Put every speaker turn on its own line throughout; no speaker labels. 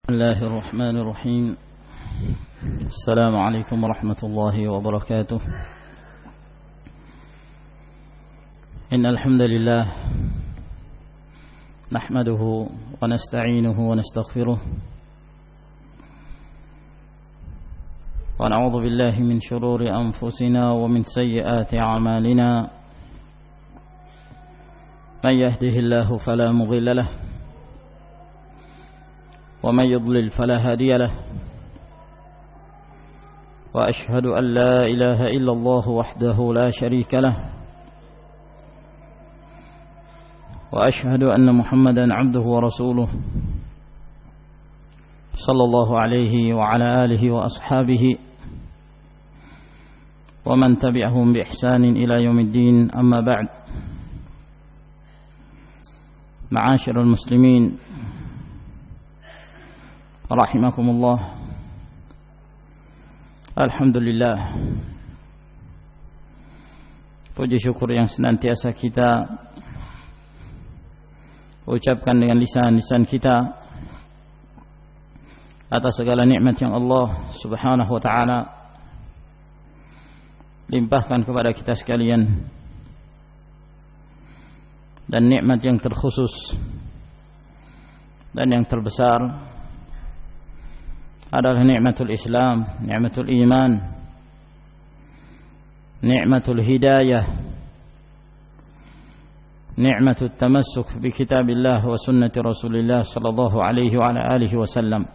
بسم الله الرحمن الرحيم. السلام عليكم ورحمة الله وبركاته. إن الحمد لله نحمده ونستعينه ونستغفره ونعوذ بالله من شرور أنفسنا ومن سيئات أعمالنا. من يهده الله فلا مضل له ومن يضلل فلا هادي له. وأشهد أن لا إله إلا الله وحده لا شريك له. وأشهد أن محمدا عبده ورسوله صلى الله عليه وعلى آله وأصحابه ومن تبعهم بإحسان إلى يوم الدين. أما بعد. معاشر المسلمين rahimakumullah. Alhamdulillah, puji syukur yang senantiasa kita ucapkan dengan lisan kita atas segala nikmat yang Allah Subhanahu wa taala limpahkan kepada kita sekalian, dan nikmat yang terkhusus dan yang terbesar adalah nikmatul Islam, nikmatul iman, nikmatul hidayah, nikmatul tamassuk bi kitabillah wa sunnati Rasulillah sallallahu alaihi wa ala alihi wasallam.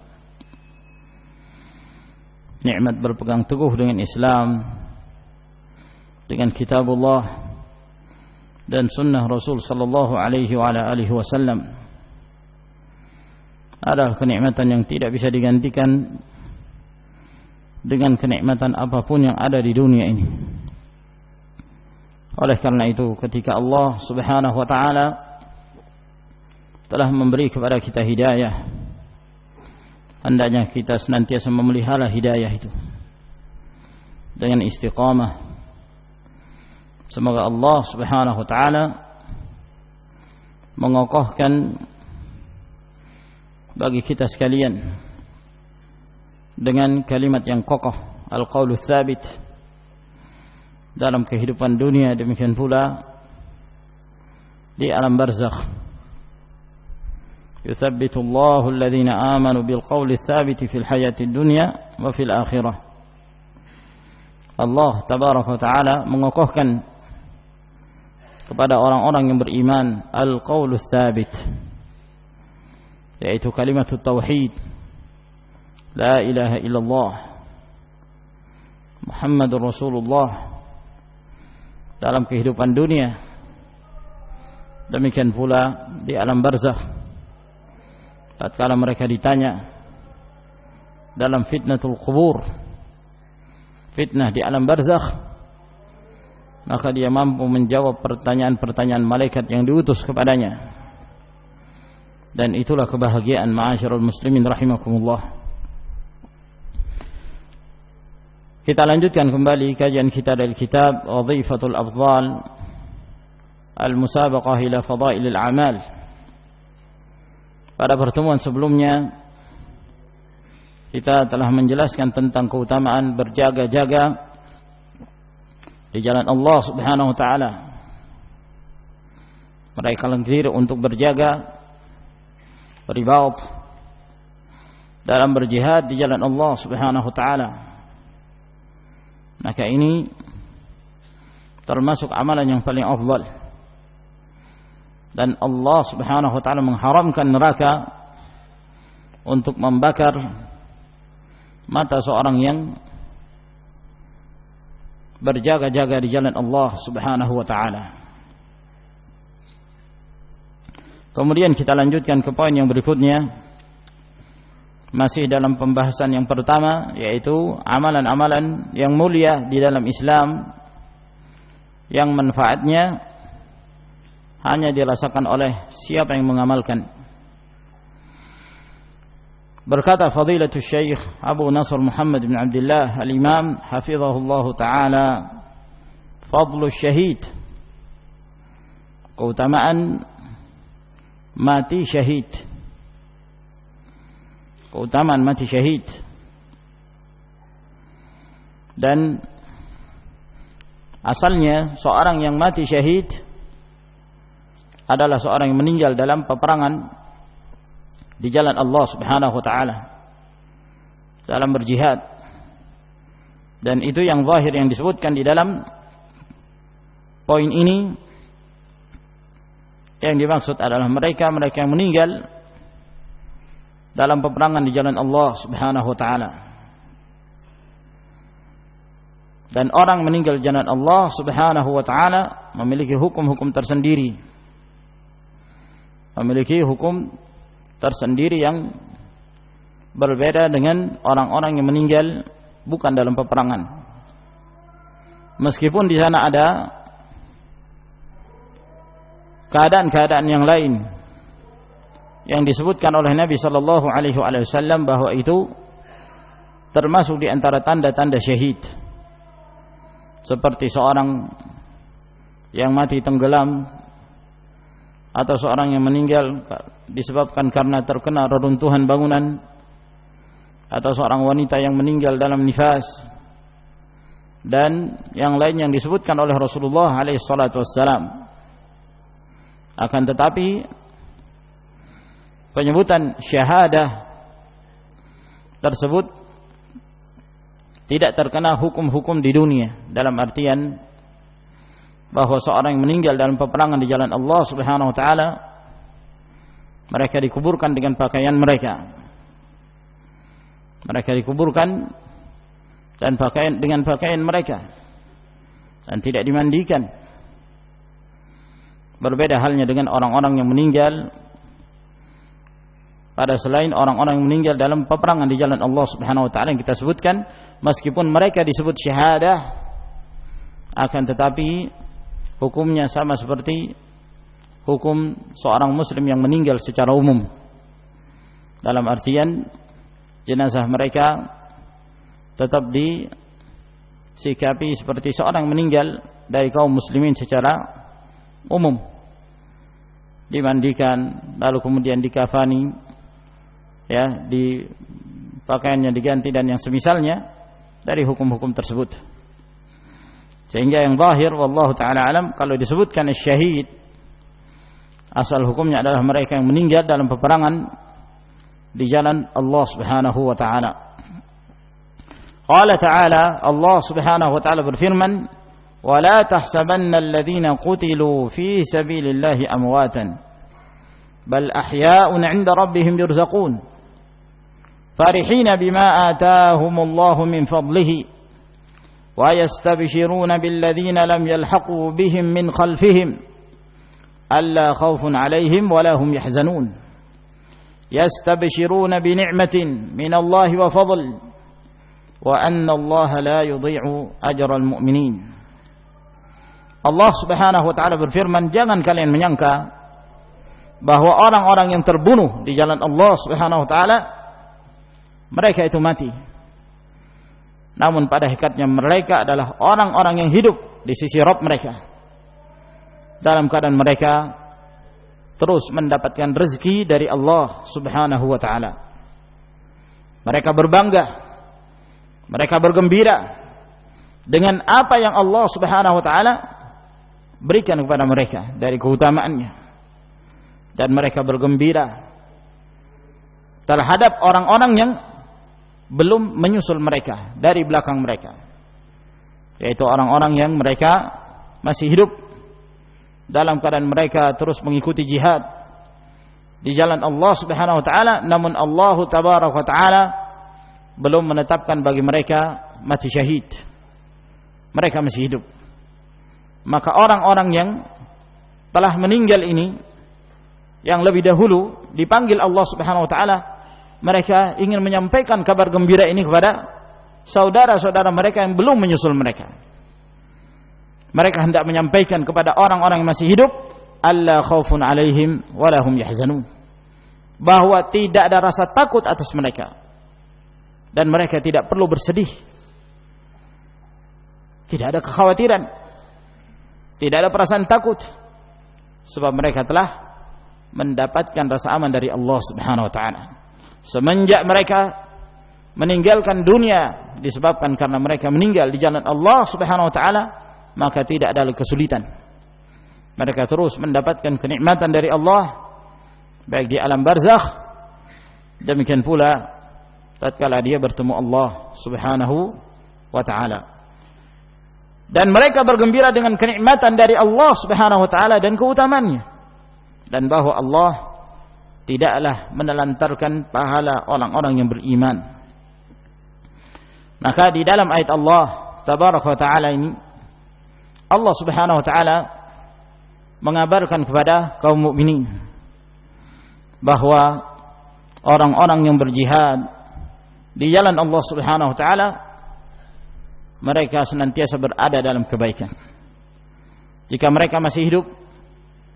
Nikmat berpegang teguh dengan Islam, dengan kitabullah dan sunnah Rasul sallallahu alaihi wa ala alihi wasallam adalah kenikmatan yang tidak bisa digantikan dengan kenikmatan apapun yang ada di dunia ini. Oleh karena itu, ketika Allah Subhanahu wa taala telah memberi kepada kita hidayah, hendaknya kita senantiasa memelihara hidayah itu dengan istiqamah. Semoga Allah Subhanahu wa taala mengokohkan bagi kita sekalian dengan kalimat yang kokoh, al-qaulu tsabit, dalam kehidupan dunia, demikian pula di alam barzakh. Yuthabbitu Allahu alladhina amanu bil qauli tsabiti fil hayati dunya wa fil akhirah. Allah tabaraka wa taala mengokohkan kepada orang-orang yang beriman al-qaulu tsabit, yaitu kalimat tauhid, la ilaha illallah Muhammadur Rasulullah, dalam kehidupan dunia, demikian pula di alam barzakh tatkala mereka ditanya dalam fitnatul qubur, fitnah di alam barzakh, maka dia mampu menjawab pertanyaan-pertanyaan malaikat yang diutus kepadanya. Dan itulah kebahagiaan ma'asyiral muslimin rahimakumullah. Kita lanjutkan kembali kajian kita dari kitab Wadhifatul Afdhal Al-Musabaqah ila Fadailil A'mal. Pada pertemuan sebelumnya kita telah menjelaskan tentang keutamaan berjaga-jaga di jalan Allah Subhanahu wa taala. Mereka lenggir untuk berjaga, beribadah dalam berjihad di jalan Allah Subhanahu wa taala. Maka ini termasuk amalan yang paling afdal, dan Allah Subhanahu wa taala mengharamkan neraka untuk membakar mata seorang yang berjaga-jaga di jalan Allah Subhanahu wa taala. Kemudian kita lanjutkan ke poin yang berikutnya, masih dalam pembahasan yang pertama, yaitu amalan-amalan yang mulia di dalam Islam yang manfaatnya hanya dirasakan oleh siapa yang mengamalkan. Berkata Fadilatul Syekh Abu Nasr Muhammad bin Abdullah Al-Imam hafizahullah taala, fadlus syahid, keutamaan mati syahid. keutamaan mati syahid. Dan asalnya seorang yang mati syahid adalah seorang yang meninggal dalam peperangan di jalan Allah Subhanahu wa taala, dalam berjihad. Dan itu yang zahir yang disebutkan di dalam poin ini. Yang dimaksud adalah mereka yang meninggal dalam peperangan di jalan Allah Subhanahu wa taala. Dan orang meninggal di jalan Allah Subhanahu wa taala memiliki hukum-hukum tersendiri. Memiliki hukum tersendiri yang berbeda dengan orang-orang yang meninggal bukan dalam peperangan. Meskipun di sana ada keadaan-keadaan yang lain yang disebutkan oleh Nabi sallallahu alaihi wasallam bahwa itu termasuk di antara tanda-tanda syahid. Seperti seorang yang mati tenggelam, atau seorang yang meninggal disebabkan karena terkena reruntuhan bangunan, atau seorang wanita yang meninggal dalam nifas, dan yang lain yang disebutkan oleh Rasulullah alaihi salatu wassalam. Akan tetapi penyebutan syahadah tersebut tidak terkena hukum-hukum di dunia, dalam artian bahwa seorang yang meninggal dalam peperangan di jalan Allah Subhanahu wa taala mereka dikuburkan dengan pakaian mereka. Mereka dikuburkan dan dengan pakaian mereka dan tidak dimandikan. Berbeda halnya dengan orang-orang yang meninggal pada selain orang-orang yang meninggal dalam peperangan di jalan Allah Subhanahu wa taala yang kita sebutkan, meskipun mereka disebut syahadah, akan tetapi hukumnya sama seperti hukum seorang muslim yang meninggal secara umum. Dalam artian jenazah mereka tetap disikapi seperti seorang meninggal dari kaum muslimin secara umum, dimandikan lalu kemudian dikafani, ya, di pakaiannya diganti dan yang semisalnya dari hukum-hukum tersebut. Sehingga yang zahir wallahu taala alam, kalau disebutkan syahid, asal hukumnya adalah mereka yang meninggal dalam peperangan di jalan Allah Subhanahu wa taala. Qala ta'ala, Allah Subhanahu wa taala berfirman, "Wa la tahsabanna alladhina qutilu fi sabilillahi amwatan, bal ahya'un 'inda rabbihim yurzaqun, farihina bima ataahumullahu min fadlihi, wa yastabshiruna billadhina lam yalhaqu bihim min khalfihim, alla khawfun 'alayhim wa la hum yahzanun, yastabshiruna bi ni'matin min Allah wa fadl, wa anna Allah la yudhi'u ajral mu'minin." Allah Subhanahu wa taala berfirman, jangan kalian menyangka bahwa orang-orang yang terbunuh di jalan Allah Subhanahu wa taala mereka itu mati. Namun pada hakikatnya mereka adalah orang-orang yang hidup di sisi Rabb mereka, dalam keadaan mereka terus mendapatkan rezeki dari Allah Subhanahu wa taala. Mereka berbangga, mereka bergembira dengan apa yang Allah Subhanahu wa taala berikan kepada mereka dari keutamaannya, dan mereka bergembira terhadap orang-orang yang belum menyusul mereka dari belakang mereka, yaitu orang-orang yang mereka masih hidup dalam keadaan mereka terus mengikuti jihad di jalan Allah Subhanahu wa taala, namun Allah tabaraka wa taala belum menetapkan bagi mereka mati syahid. Mereka masih hidup. Maka orang-orang yang telah meninggal ini yang lebih dahulu dipanggil Allah Subhanahu wa taala, mereka ingin menyampaikan kabar gembira ini kepada saudara-saudara mereka yang belum menyusul mereka. Mereka hendak menyampaikan kepada orang-orang yang masih hidup, alla khaufun 'alaihim wa la hum yahzanun, bahwa tidak ada rasa takut atas mereka dan mereka tidak perlu bersedih. Tidak ada kekhawatiran, tidak ada perasaan takut, sebab mereka telah mendapatkan rasa aman dari Allah Subhanahu wa taala. semenjak mereka meninggalkan dunia disebabkan karena mereka meninggal di jalan Allah Subhanahu wa taala, maka tidak ada kesulitan. Mereka terus mendapatkan kenikmatan dari Allah baik di alam barzakh, demikian pula tatkala dia bertemu Allah Subhanahu wa taala. Dan mereka bergembira dengan kenikmatan dari Allah Subhanahu wa taala dan keutamaannya, dan bahwa Allah tidaklah menelantarkan pahala orang-orang yang beriman. Maka di dalam ayat Allah tabaraka wa taala ini, Allah Subhanahu wa taala mengabarkan kepada kaum mukminin bahwa orang-orang yang berjihad di jalan Allah Subhanahu wa taala, mereka senantiasa berada dalam kebaikan. Jika mereka masih hidup,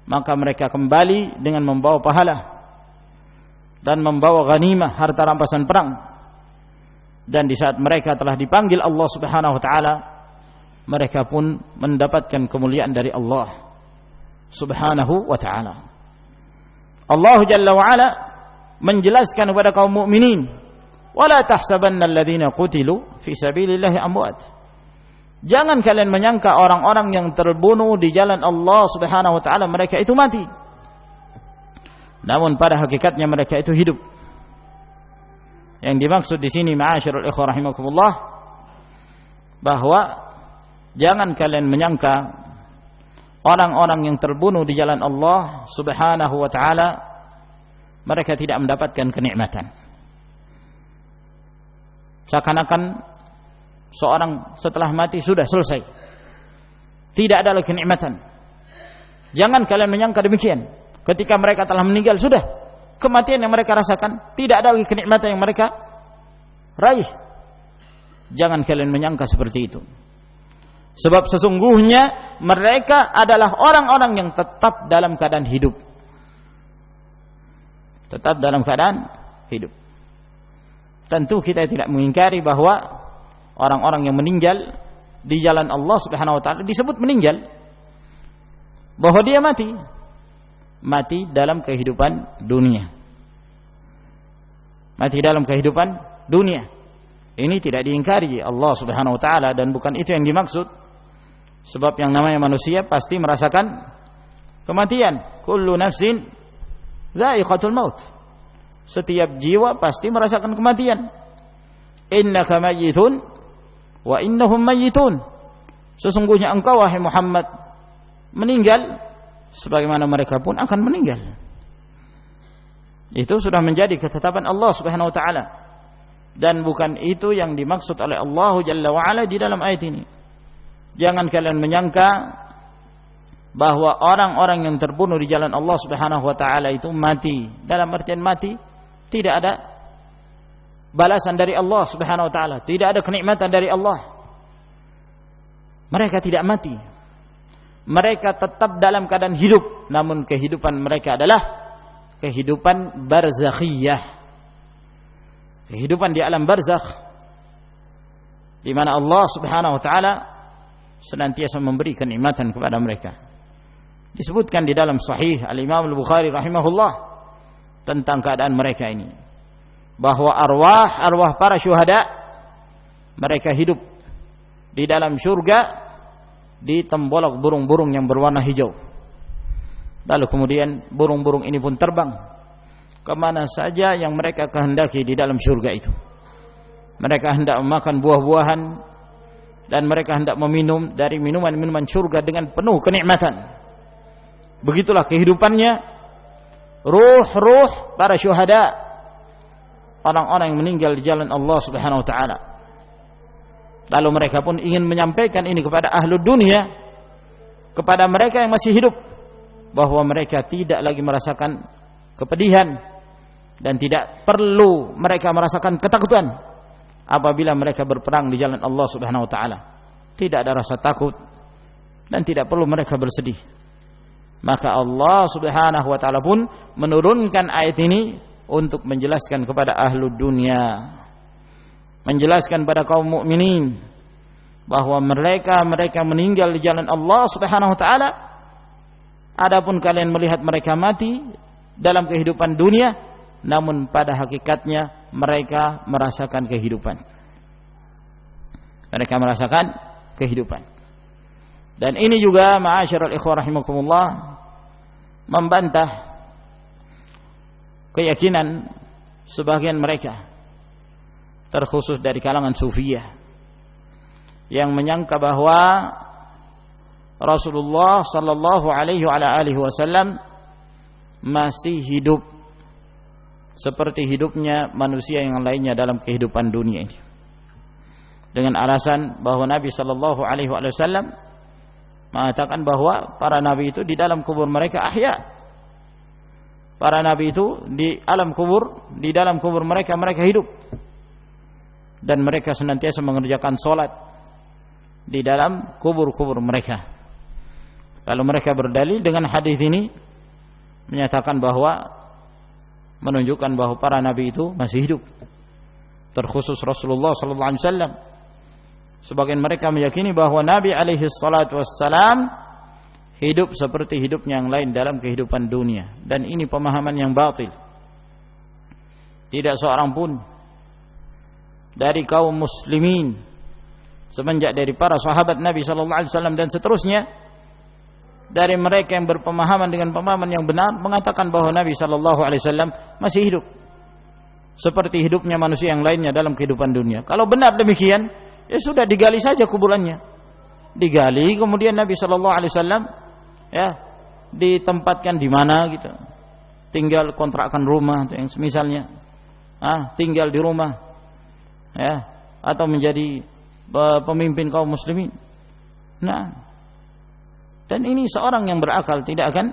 maka mereka kembali dengan membawa pahala dan membawa ghanimah, harta rampasan perang. Dan di saat mereka telah dipanggil Allah Subhanahu wa taala, mereka pun mendapatkan kemuliaan dari Allah Subhanahu wa ta'ala. Allah Jalla wa Ala menjelaskan kepada kaum mukminin, wala tahsabanna alladhina qutilu fi sabilillahi amwat. Jangan kalian menyangka orang-orang yang terbunuh di jalan Allah Subhanahu wa ta'ala mereka itu mati, namun pada hakikatnya mereka itu hidup. Yang dimaksud di sini, ma'asyiral ikhwah rahimakumullah, bahwa jangan kalian menyangka orang-orang yang terbunuh di jalan Allah Subhanahu wa taala mereka tidak mendapatkan kenikmatan. Seakan-akan seorang setelah mati sudah selesai, tidak ada lagi kenikmatan. Jangan kalian menyangka demikian. Ketika mereka telah meninggal, sudah kematian yang mereka rasakan, tidak ada lagi kenikmatan yang mereka raih. Jangan kalian menyangka seperti itu. Sebab sesungguhnya mereka adalah orang-orang yang tetap dalam keadaan hidup. Tetap dalam keadaan hidup. Tentu kita tidak mengingkari bahwa orang-orang yang meninggal di jalan Allah Subhanahu wa taala disebut meninggal, bahwa dia mati. Mati dalam kehidupan dunia. Mati dalam kehidupan dunia. Ini tidak diingkari Allah Subhanahu wa taala, dan bukan itu yang dimaksud. Sebab yang namanya manusia pasti merasakan kematian. Kullu nafsin dha'iqatul maut. Setiap jiwa pasti merasakan kematian. Innaka mayyitun wa innahum mayyitun. Sesungguhnya engkau wahai Muhammad meninggal sebagaimana mereka pun akan meninggal. Itu sudah menjadi ketetapan Allah Subhanahu wa taala, dan bukan itu yang dimaksud oleh Allah Jalla wa Ala di dalam ayat ini. Jangan kalian menyangka bahwa orang-orang yang terbunuh di jalan Allah Subhanahu wa taala itu mati. Dalam artian mati, tidak ada balasan dari Allah Subhanahu wa taala, tidak ada kenikmatan dari Allah. Mereka tidak mati. Mereka tetap dalam keadaan hidup, namun kehidupan mereka adalah kehidupan barzakhiyah. Kehidupan di alam barzakh, di mana Allah Subhanahu wa taala senantiasa memberi kenikmatan kepada mereka. Disebutkan di dalam Sahih Al-Imam Al-Bukhari rahimahullah tentang keadaan mereka ini, bahwa arwah para syuhada mereka hidup di dalam surga di tembolok burung-burung yang berwarna hijau. Lalu kemudian burung-burung ini pun terbang kemana saja yang mereka kehendaki di dalam surga itu. Mereka hendak memakan buah-buahan, dan mereka hendak meminum dari minuman-minuman surga dengan penuh kenikmatan. Begitulah kehidupannya ruh-ruh para syuhada, orang-orang yang meninggal di jalan Allah Subhanahu wa taala. Lalu mereka pun ingin menyampaikan ini kepada ahlud dunia, kepada mereka yang masih hidup, bahwa mereka tidak lagi merasakan kepedihan dan tidak perlu mereka merasakan ketakutan apabila mereka berperang di jalan Allah Subhanahu wa taala. Tidak ada rasa takut dan tidak perlu mereka bersedih. Maka Allah Subhanahu wa taala pun menurunkan ayat ini untuk menjelaskan kepada ahlud dunia, menjelaskan pada kaum mukminin bahwa mereka meninggal di jalan Allah Subhanahu wa taala. Adapun kalian melihat mereka mati dalam kehidupan dunia, namun pada hakikatnya mereka merasakan kehidupan. Mereka merasakan kehidupan. Dan ini juga ma'asyiral ikhwah rahimakumullah membantah keyakinan sebagian mereka, terkhusus dari kalangan sufiyah, yang menyangka bahwa Rasulullah sallallahu alaihi wasallam masih hidup seperti hidupnya manusia yang lainnya dalam kehidupan dunia ini, dengan alasan bahwa Nabi sallallahu alaihi wasallam mengatakan bahwa para nabi itu di dalam kubur mereka ahya. Para nabi itu di alam kubur, di dalam kubur mereka hidup, dan mereka senantiasa mengerjakan salat di dalam kubur-kubur mereka. Lalu mereka berdalil dengan hadis ini, menyatakan bahwa menunjukkan bahwa para nabi itu masih hidup, terkhusus Rasulullah sallallahu alaihi wasallam. Sebagian mereka meyakini bahwa Nabi alaihi salatu wassalam hidup seperti hidupnya yang lain dalam kehidupan dunia, dan ini pemahaman yang batil. Tidak seorang pun dari kaum muslimin semenjak dari para sahabat Nabi sallallahu alaihi wasallam dan seterusnya, dari mereka yang berpemahaman dengan pemahaman yang benar, mengatakan bahwa Nabi sallallahu alaihi wasallam masih hidup seperti hidupnya manusia yang lainnya dalam kehidupan dunia. Kalau benar demikian, ya sudah digali saja kuburannya. Digali, kemudian Nabi sallallahu alaihi wasallam ya ditempatkan di mana gitu. Tinggal kontrakkan rumah atau yang semisalnya. Tinggal di rumah ya, atau menjadi pemimpin kaum muslimin. Nah, dan ini seorang yang berakal tidak akan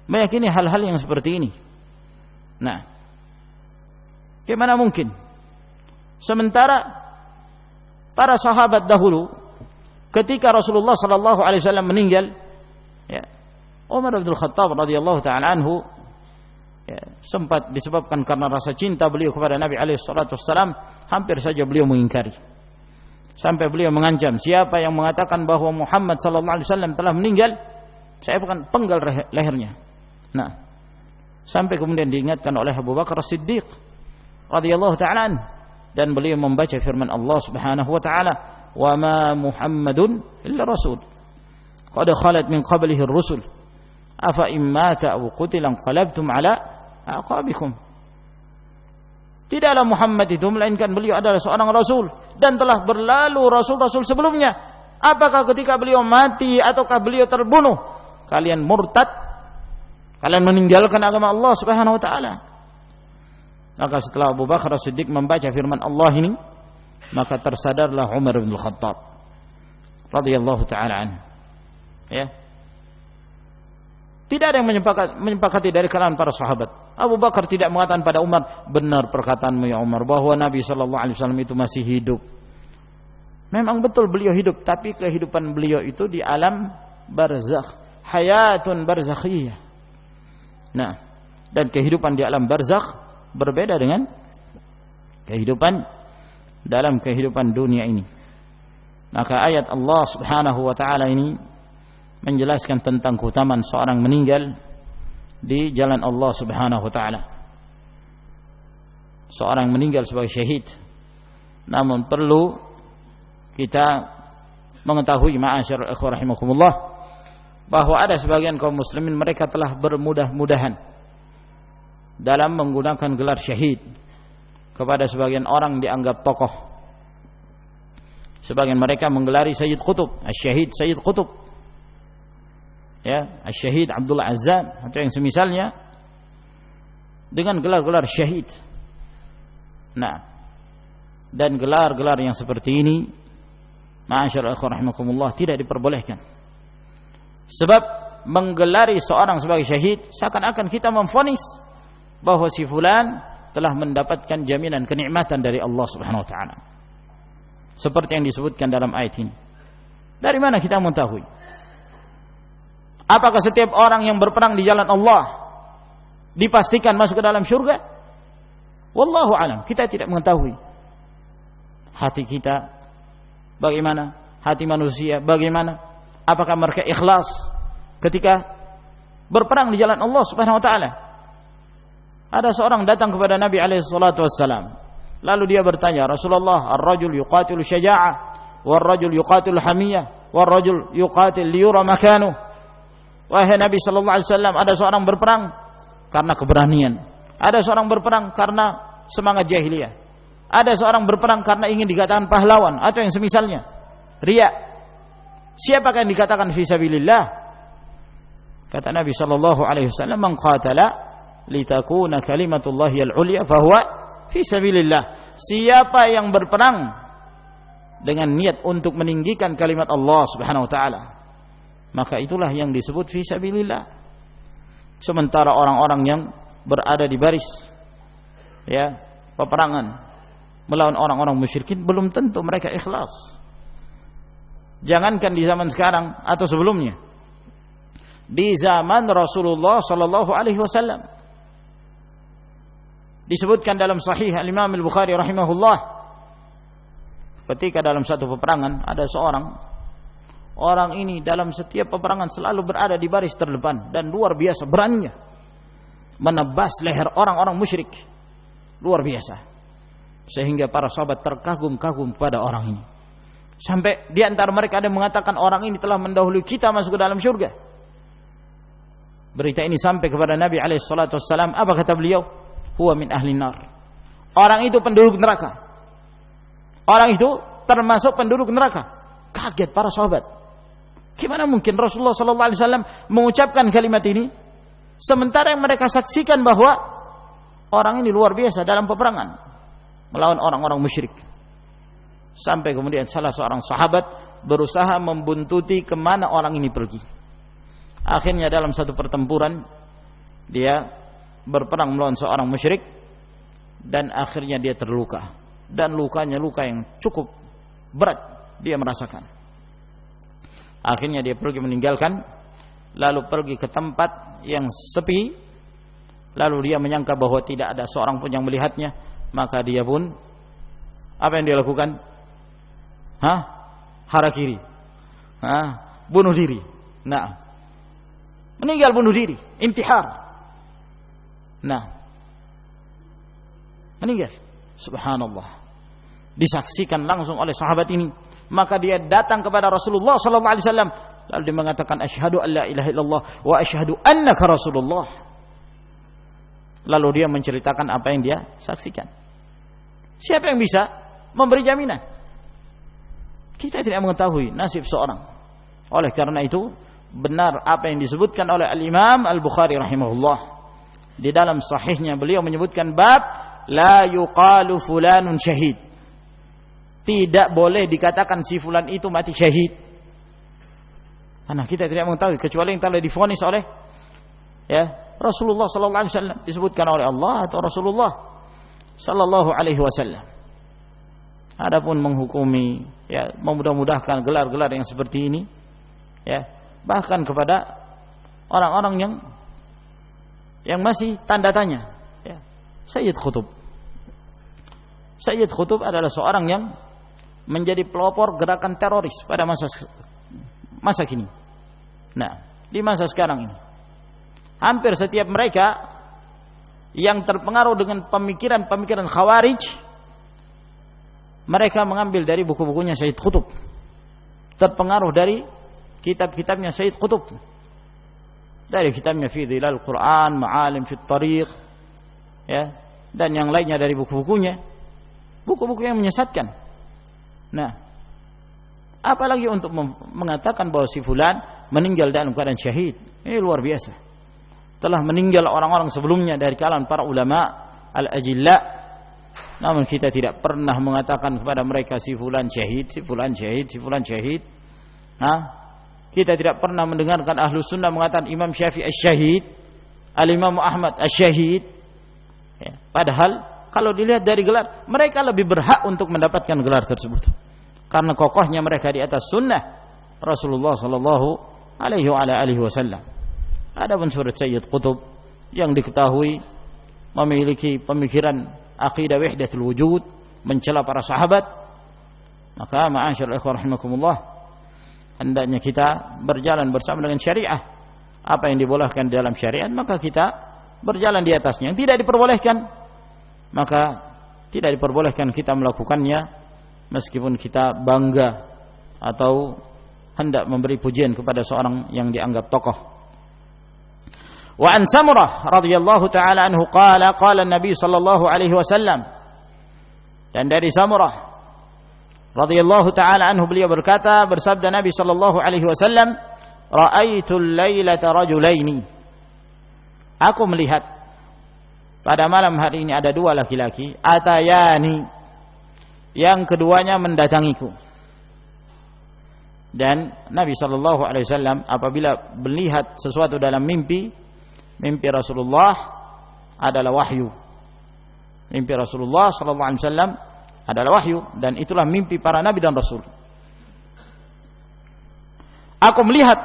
meyakini hal-hal yang seperti ini. Nah, bagaimana mungkin? Sementara para sahabat dahulu, ketika Rasulullah sallallahu alaihi wasallam meninggal, ya, Umar bin Khattab radhiyallahu taala anhu, ya, sempat disebabkan karena rasa cinta beliau kepada Nabi alaihi salatu wasallam, hampir saja beliau mengingkari. Sampai beliau mengancam, siapa yang mengatakan bahwa Muhammad sallallahu alaihi wasallam telah meninggal, saya akan penggal lehernya. Nah, sampai kemudian diingatkan oleh Abu Bakar As-Siddiq radhiyallahu taala, dan beliau membaca firman Allah Subhanahu wa taala, "Wa ma Muhammadun illa rasul qad khalat min qablihi ar-rusul afa in mata aw qutila qalabtum ala aqabikum." Tidaklah Muhammad itu melainkan beliau adalah seorang rasul dan telah berlalu rasul-rasul sebelumnya. Apakah ketika beliau mati ataukah beliau terbunuh, kalian murtad, kalian meninggalkan agama Allah Subhanahu wa taala? Maka setelah Abu Bakar As-Siddiq membaca firman Allah ini, maka tersadarlah Umar bin Khattab radhiyallahu taala anhu. Ya. Tidak ada yang menyepakati dari kalangan para sahabat. Abu Bakar tidak mengatakan pada Umar, benar perkataanmu ya Umar, bahwa Nabi sallallahu alaihi wasallam itu masih hidup. Memang betul beliau hidup, tapi kehidupan beliau itu di alam barzakh, hayatun barzakhiyah. Nah, dan kehidupan di alam barzakh berbeda dengan kehidupan dalam kehidupan dunia ini. Maka ayat Allah Subhanahu wa taala ini menjelaskan tentang keutamaan seorang meninggal di jalan Allah Subhanahu wa taala. Seorang meninggal sebagai syahid. Namun perlu kita mengetahui, ma'asyiral ikhwah rahimakumullah, bahwa ada sebagian kaum muslimin mereka telah bermudah-mudahan dalam menggunakan gelar syahid kepada sebagian orang dianggap tokoh. Sebagian mereka menggelari Sayyid Qutb, Asy-Syahid Sayyid Qutb, ya, Asy-Syahid Abdullah Azzam atau yang semisalnya, dengan gelar-gelar syahid. Nah, dan gelar-gelar yang seperti ini, ma'asyiral ikhwan rahimakumullah, tidak diperbolehkan. Sebab menggelari seorang sebagai syahid seakan-akan kita memvonis bahwa si fulan telah mendapatkan jaminan kenikmatan dari Allah Subhanahu wa taala. Seperti yang disebutkan dalam ayat ini. Dari mana kita mengetahui? Apakah setiap orang yang berperang di jalan Allah dipastikan masuk ke dalam syurga? Wallahu alam, kita tidak mengetahui. Hati kita bagaimana? Hati manusia bagaimana? Apakah mereka ikhlas ketika berperang di jalan Allah Subhanahu wa taala? Ada seorang datang kepada Nabi alaihi salatu wassalam. Lalu dia bertanya, Rasulullah, ar-rajul yuqatilu syaja'ah, war-rajul yuqatilu hamiyah, war-rajul yuqatil liyura makanu. Wahai Nabi sallallahu alaihi wasallam, ada seorang berperang karena keberanian. Ada seorang berperang karena semangat jahiliyah. Ada seorang berperang karena ingin dikatakan pahlawan atau yang semisalnya. Riya. Siapakah yang dikatakan fi sabilillah? Kata Nabi sallallahu alaihi wasallam, man qatala litakuna kalimatullahi al-ulya fahuwa fi sabilillah. Siapa yang berperang dengan niat untuk meninggikan kalimat Allah Subhanahu wa taala, maka itulah yang disebut fi sabilillah. Sementara orang-orang yang berada di baris ya peperangan melawan orang-orang musyrikin, belum tentu mereka ikhlas. Jangankan di zaman sekarang atau sebelumnya, di zaman Rasulullah sallallahu alaihi wasallam disebutkan dalam sahih Al-Imam Al-Bukhari rahimahullah, ketika dalam satu peperangan ada seorang orang ini dalam setiap peperangan selalu berada di baris terdepan dan luar biasa beraninya menebas leher orang-orang musyrik, luar biasa, sehingga para sahabat terkagum-kagum pada orang ini, sampai di antara mereka ada yang mengatakan orang ini telah mendahului kita masuk ke dalam surga. Berita ini sampai kepada Nabi alaihi salatu wassalam. Apa kata beliau? Huwa min ahli nar. Orang itu penduduk neraka. Orang itu termasuk penduduk neraka. Kaget para sahabat. Gimana mungkin Rasulullah sallallahu alaihi wasallam mengucapkan kalimat ini sementara yang mereka saksikan bahwa orang ini luar biasa dalam peperangan melawan orang-orang musyrik. Sampai kemudian salah seorang sahabat berusaha membuntuti kemana orang ini pergi. Akhirnya dalam satu pertempuran dia berperang melawan seorang musyrik dan akhirnya dia terluka, dan lukanya luka yang cukup berat dia merasakan. Akhirnya dia pergi meninggalkan, lalu pergi ke tempat yang sepi, lalu dia menyangka bahwa tidak ada seorang pun yang melihatnya, maka dia pun apa yang dia lakukan? Harakiri. Bunuh diri. Nah, meninggal bunuh diri, intihar. Nah, meninggal. Subhanallah. Disaksikan langsung oleh sahabat ini. Maka dia datang kepada Rasulullah sallallahu alaihi wasallam, lalu dia mengatakan asyhadu an la ilaha illallah wa asyhadu annaka rasulullah. Lalu dia menceritakan apa yang dia saksikan. Siapa yang bisa memberi jaminan? Kita tidak mengetahui nasib seorang. Oleh karena itu, benar apa yang disebutkan oleh Al-Imam Al-Bukhari rahimahullah. Di dalam sahihnya beliau menyebutkan bab la yuqalu fulanun syahid. Tidak boleh dikatakan si fulan itu mati syahid. Karena kita tidak mengetahui kecuali yang telah divonis oleh Rasulullah sallallahu alaihi wasallam, disebutkan oleh Allah atau Rasulullah sallallahu alaihi wasallam. Adapun menghukumi memudah-mudahkan gelar-gelar yang seperti ini bahkan kepada orang-orang yang masih tanda tanya. Sayyid Qutb adalah seorang yang menjadi pelopor gerakan teroris pada masa kini. Nah, di masa sekarang ini hampir setiap mereka yang terpengaruh dengan pemikiran Khawarij, mereka mengambil dari buku-bukunya Sayyid Qutb, terpengaruh dari kitab-kitabnya Sayyid Qutb, dari kitabnya Fi Dhilal Quran, Ma'alim Fit Tariq, dan yang lainnya dari buku-bukunya, buku-buku yang menyesatkan. Nah, apalagi untuk mengatakan bahwa si fulan meninggal dalam keadaan syahid. Ini luar biasa. Telah meninggal orang-orang sebelumnya dari kalangan para ulama al-ajilla, namun kita tidak pernah mengatakan kepada mereka si fulan syahid, si fulan syahid, si fulan syahid. Kita tidak pernah mendengarkan ahlu sunnah mengatakan Imam Syafi'i asy-syahid, Al-Imam Ahmad asy-syahid. Padahal kalau dilihat dari gelar, mereka lebih berhak untuk mendapatkan gelar tersebut karena kokohnya mereka di atas sunnah Rasulullah sallallahu alaihi wasallam. Adapun surat Sayyid Qutb yang diketahui memiliki pemikiran aqidah wahdatul wujud, mencela para sahabat, maka ma'asyiral ikhwah rahimakumullah, hendaknya kita berjalan bersama dengan syariah. Apa yang dibolehkan dalam syariat maka kita berjalan di atasnya. Yang tidak diperbolehkan, maka tidak diperbolehkan kita melakukannya meskipun kita bangga atau hendak memberi pujian kepada seorang yang dianggap tokoh. Wa an Samurah radhiyallahu taala anhu qala Nabi sallallahu alaihi wasallam, dan dari Samurah radhiyallahu taala anhu beliau berkata, bersabda Nabi sallallahu alaihi wasallam, ra'aitul lailata rajulaini, aku melihat pada malam hari ini ada dua laki-laki, atayani, yang keduanya mendatangiku. Dan Nabi sallallahu alaihi wasallam apabila melihat sesuatu dalam mimpi Rasulullah adalah wahyu. Mimpi Rasulullah sallallahu alaihi wasallam adalah wahyu, dan itulah mimpi para nabi dan rasul. Aku melihat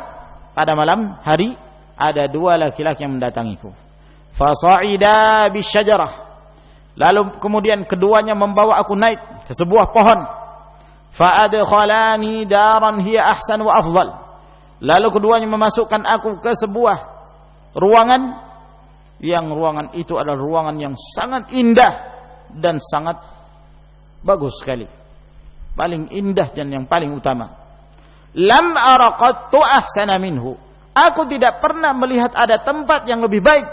pada malam hari ada dua laki-laki yang mendatangiku. Fasa'ida bisyajarah, lalu kemudian keduanya membawa aku naik ke sebuah pohon. Fa'adkhalani daran hiya ahsan wa afdal, lalu keduanya memasukkan aku ke sebuah ruangan, yang ruangan itu adalah ruangan yang sangat indah dan sangat bagus sekali, paling indah dan yang paling utama. Lam ara qattu ahsana minhu, aku tidak pernah melihat ada tempat yang lebih baik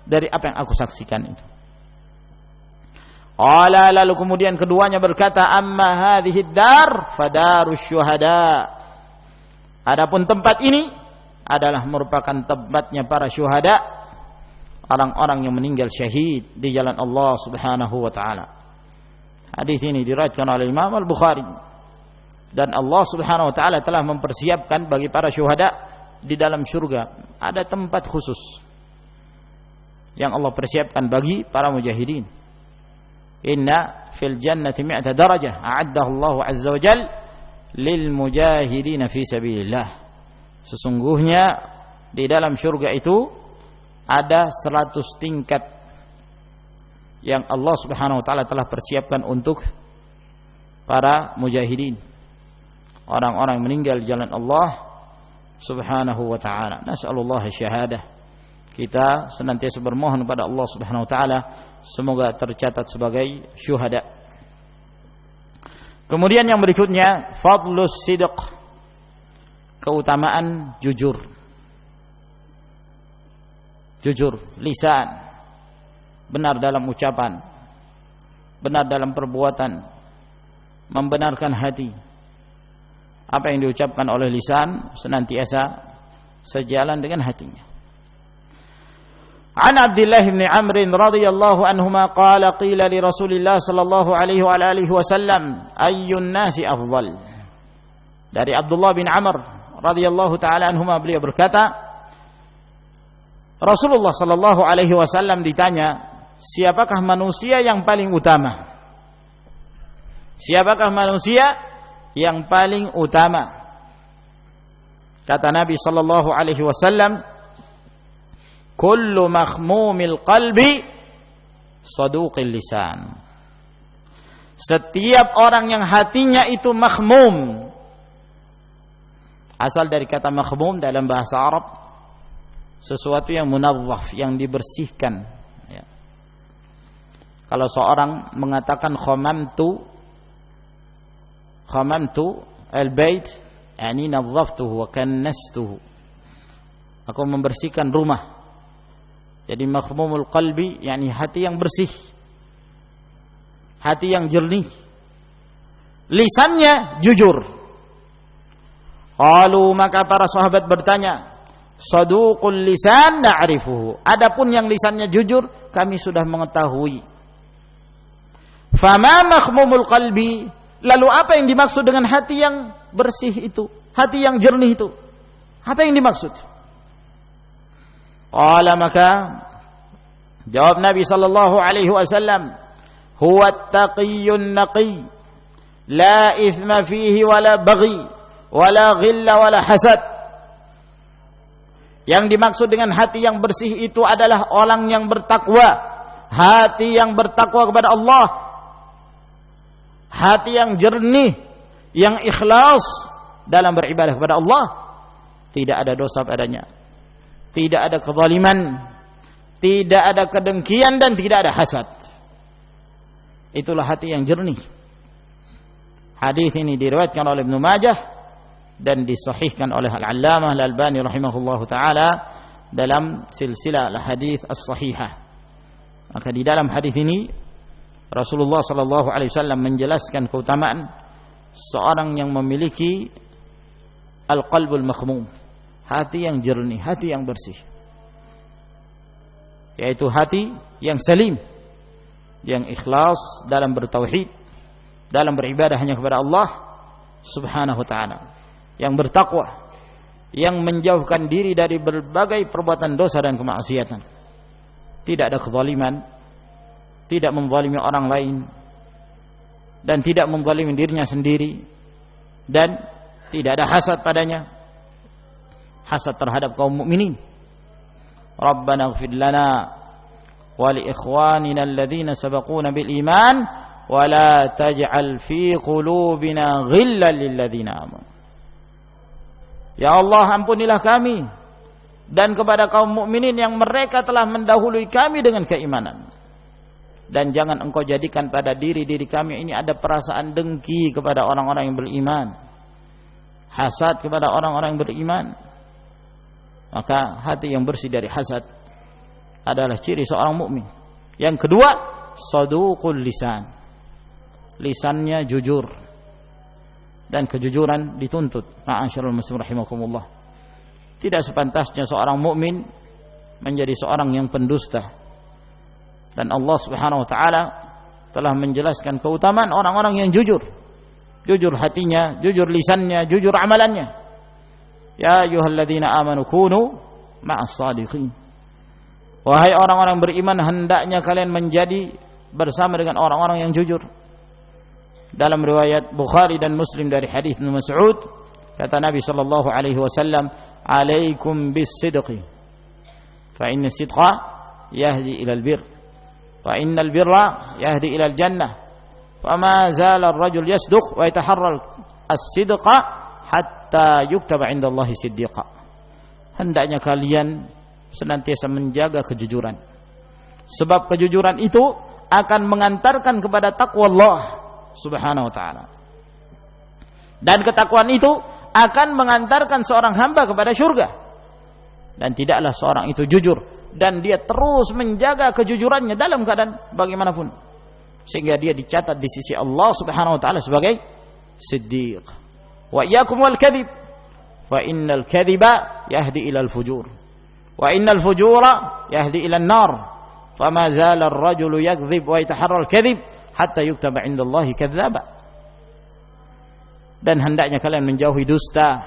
dari apa yang aku saksikan itu. Qala, lalu kemudian keduanya berkata, amma hadhihi dar fadarus syuhada, adapun tempat ini adalah merupakan tempatnya para syuhada, orang-orang yang meninggal syahid di jalan Allah Subhanahu wa taala. Hadis ini diriwayatkan oleh Imam Al-Bukhari, dan Allah Subhanahu wa taala telah mempersiapkan bagi para syuhada di dalam surga ada tempat khusus yang Allah persiapkan bagi para mujahidin. Inna fil jannati mi'ata darajah a'addahu Allah azza wa jalla lil mujahidin fi sabilillah. Sesungguhnya di dalam surga itu ada 100 tingkat yang Allah Subhanahu wa taala telah persiapkan untuk para mujahidin, orang-orang yang meninggal di jalan Allah Subhanahu wa taala. Nas'alullah syahadah. Kita senantiasa bermohon kepada Allah Subhanahu wa taala semoga tercatat sebagai syuhada. Kemudian yang berikutnya, fadlus sidq, keutamaan jujur. Jujur lisan, benar dalam ucapan, benar dalam perbuatan, membenarkan hati. Apa yang diucapkan oleh lisan senantiasa sejalan dengan hatinya. An Abdullah bin Amr radhiyallahu anhuma qala qila li Rasulillah sallallahu alaihi wa alihi wasallam ayyun nasi afdal. Dari Abdullah bin Amr radhiyallahu taala anhuma beliau berkata, Rasulullah sallallahu alaihi wasallam ditanya, siapakah manusia yang paling utama? Siapakah manusia yang paling utama? Kata Nabi sallallahu alaihi wasallam, kullu makhmumil qalbi saduqil lisan. Setiap orang yang hatinya itu makhmum, asal dari kata makhmum dalam bahasa Arab, sesuatu yang munawwaf, yang dibersihkan ya. Kalau seorang mengatakan khamamtu al-bait, yani nadhaftuhu wa kannastuhu, aku membersihkan rumah. Jadi makhmumul qalbi, yani hati yang bersih, hati yang jernih, lisannya jujur. Qalu, maka para sahabat bertanya, saduqul lisan na'rifuhu, adapun yang lisannya jujur kami sudah mengetahui. Fama makhmumul qalbi, lalu apa yang dimaksud dengan hati yang bersih itu, hati yang jernih itu? Apa yang dimaksud? Qala, maka jawab Nabi sallallahu alaihi wasallam, huwa at-taqiyyun naqi, la ithma fihi wala baghi wala ghilla wala hasad. Yang dimaksud dengan hati yang bersih itu adalah orang yang bertakwa, hati yang bertakwa kepada Allah, hati yang jernih, yang ikhlas dalam beribadah kepada Allah, tidak ada dosa padanya, tidak ada kezaliman, tidak ada kedengkian dan tidak ada hasad. Itulah hati yang jernih. Hadis ini diriwayatkan oleh Ibnu Majah dan disahihkan oleh Al-Allamah Al-Albani rahimahullahu taala dalam silsilah al-hadits as-sahihah. Maka di dalam hadis ini Rasulullah sallallahu alaihi wasallam menjelaskan keutamaan seorang yang memiliki al-qalbul makhmum, hati yang jernih, hati yang bersih, yaitu hati yang salim, yang ikhlas dalam bertauhid, dalam beribadah hanya kepada Allah Subhanahu wa taala, yang bertakwa, yang menjauhkan diri dari berbagai perbuatan dosa dan kemaksiatan. Tidak ada kezaliman, tidak menzalimi orang lain, dan tidak menzalimi dirinya sendiri, dan tidak ada hasad padanya, hasad terhadap kaum mukminin. Rabbana ighfir lana wa li ikhwanina alladhina sabaquna bil iman wa la taj'al fi qulubina ghillan lil ladzina amanu. Ya Allah, ampunilah kami dan kepada kaum mukminin yang mereka telah mendahului kami dengan keimanan. Dan jangan engkau jadikan pada diri-diri kami ini ada perasaan dengki kepada orang-orang yang beriman, hasad kepada orang-orang yang beriman. Maka hati yang bersih dari hasad adalah ciri seorang mukmin. Yang kedua, saduqul lisan. Lisannya jujur. Dan kejujuran dituntut. Ma'asyiral muslimin rahimakumullah. Tidak sepantasnya seorang mukmin menjadi seorang yang pendusta. Dan Allah Subhanahu wa taala telah menjelaskan keutamaan orang-orang yang jujur. Jujur hatinya, jujur lisannya, jujur amalannya. Ya ayyuhalladzina amanu kunu ma'as shadiqin. Wahai orang-orang beriman, hendaknya kalian menjadi bersama dengan orang-orang yang jujur. Dalam riwayat Bukhari dan Muslim dari hadis Ibnu Mas'ud, kata Nabi sallallahu alaihi wasallam, "Alaikum bis-sidqi. Fa inna sidqa yahdi ila al-birr. Fa innal birra yahdi ila al-jannah. Fama zala ar-rajul yasduq wa yataharra as-sidqa hatta yuktaba 'inda Allahi siddiqa." Hendaknya kalian senantiasa menjaga kejujuran. Sebab kejujuran itu akan mengantarkan kepada takwa Allah Subhanahu wa taala. Dan ketakwaan itu akan mengantarkan seorang hamba kepada surga. Dan tidaklah seorang itu jujur dan dia terus menjaga kejujurannya dalam keadaan bagaimanapun, sehingga dia dicatat di sisi Allah Subhanahu wa taala sebagai siddiq. Wa iyyakum wal kadhib fa innal kadhiba yahdi ila al fujur wa innal fujura yahdi ila an-nar. Fama zala ar-rajulu yakdhib wa yataharra al-kadhib hatta yuktaba 'inda Allahi kadzdzaba. Dan hendaknya kalian menjauhi dusta,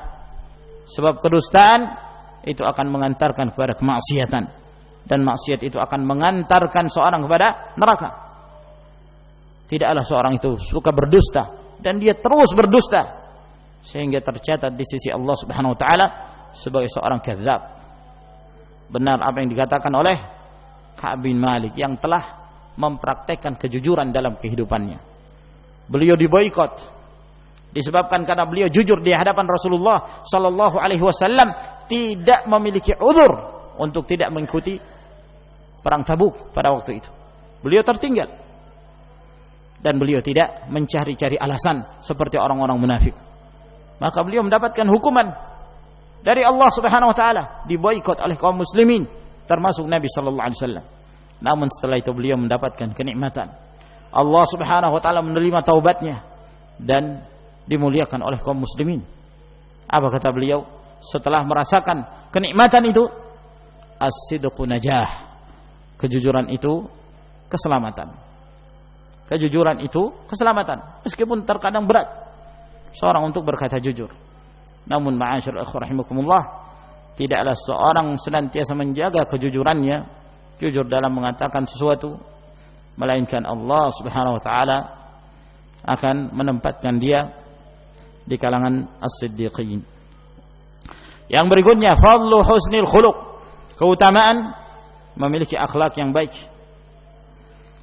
sebab kedustaan itu akan mengantarkan kepada kemaksiatan, dan maksiat itu akan mengantarkan seorang kepada neraka. Tidaklah seorang itu suka berdusta dan dia terus berdusta sehingga tercatat di sisi Allah Subhanahu wa taala sebagai seorang kadzdzab. Benar apa yang dikatakan oleh Ka'ab bin Malik yang telah mempraktekkan kejujuran dalam kehidupannya. Beliau diboikot disebabkan karena beliau jujur di hadapan Rasulullah sallallahu alaihi wasallam, tidak memiliki uzur untuk tidak mengikuti perang Tabuk pada waktu itu. Beliau tertinggal dan beliau tidak mencari-cari alasan seperti orang-orang munafik. Maka beliau mendapatkan hukuman dari Allah Subhanahu wa taala, diboikot oleh kaum muslimin termasuk Nabi sallallahu alaihi wasallam. Namun setelah itu beliau mendapatkan kenikmatan. Allah Subhanahu wa taala menerima taubatnya dan dimuliakan oleh kaum muslimin. Apa kata beliau setelah merasakan kenikmatan itu? As-sidqu najah. Kejujuran itu keselamatan. Kejujuran itu keselamatan, meskipun terkadang berat seorang untuk berkata jujur. Namun ma'asyiral ikhwah rahimakumullah, tidaklah seorang senantiasa menjaga kejujurannya, jujur dalam mengatakan sesuatu, melainkan Allah Subhanahu wa taala akan menempatkan dia di kalangan as-siddiqin. Yang berikutnya, fadlu husnil khuluq, keutamaan memiliki akhlak yang baik.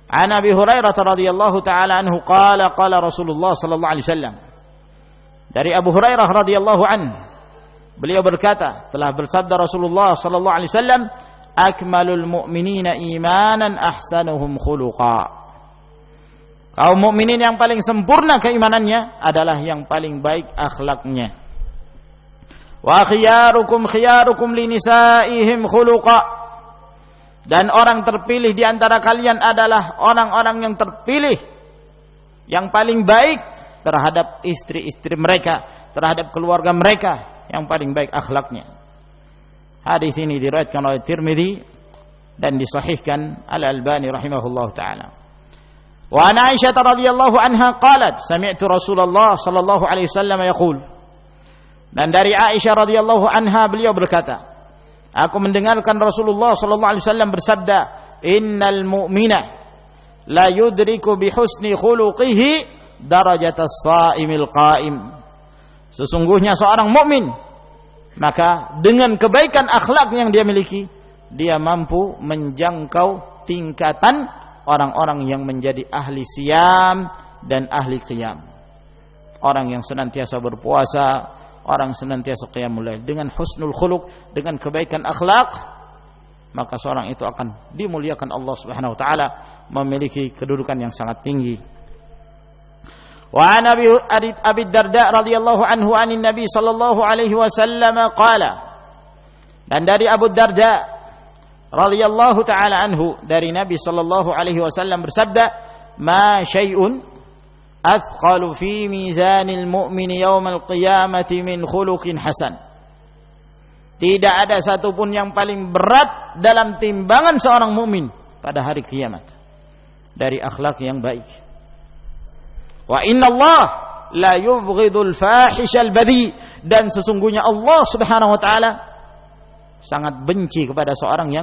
An Abi Hurairah radhiyallahu taala anhu qala qala Rasulullah sallallahu alaihi wasallam. Dari Abu Hurairah radhiyallahu anhu, beliau berkata, telah bersabda Rasulullah sallallahu alaihi wasallam, akmalul mu'minina imanan ahsanuhum khuluqa. Kaum mukminin yang paling sempurna keimanannya adalah yang paling baik akhlaknya. Wa khiyarukum khiyarukum linisaihim khuluqa. Dan orang terpilih di antara kalian adalah orang-orang yang terpilih yang paling baik terhadap istri-istri mereka, terhadap keluarga mereka, yang paling baik akhlaknya. Hadis ini diriwayatkan oleh Tirmidzi dan disahihkan Al-Albani rahimahullahu taala. Wa an Aisyah radhiyallahu anha qalat sami'tu Rasulullah sallallahu alaihi wasallam yaqul. Dan dari Aisyah radhiyallahu anha beliau berkata, aku mendengarkan Rasulullah sallallahu alaihi wasallam bersabda, innal mu'mina la yudriku bi husni khuluqihi darajatas shaimil qa'im. Sesungguhnya seorang mukmin maka dengan kebaikan akhlak yang dia miliki, dia mampu menjangkau tingkatan orang-orang yang menjadi ahli siyam dan ahli qiyam. Orang yang senantiasa berpuasa, orang senantiasa qiyamul lail dengan husnul khuluq, dengan kebaikan akhlak, maka seorang itu akan dimuliakan Allah Subhanahu wa taala, memiliki kedudukan yang sangat tinggi. Wa an Abi Darda radhiyallahu anhu anin Nabi sallallahu alaihi wasallam qala. Dan dari Abu Darda radhiyallahu taala anhu dari Nabi sallallahu alaihi wasallam bersabda, ma syai'un athqalu fi mizanil mu'mini yaumal qiyamati min khuluqin hasan. Tidak ada satupun yang paling berat dalam timbangan seorang mukmin pada hari kiamat dari akhlak yang baik. Wa innallaha la yubghidul fahishal badhi. Dan sesungguhnya Allah Subhanahu wa taala sangat benci kepada seorang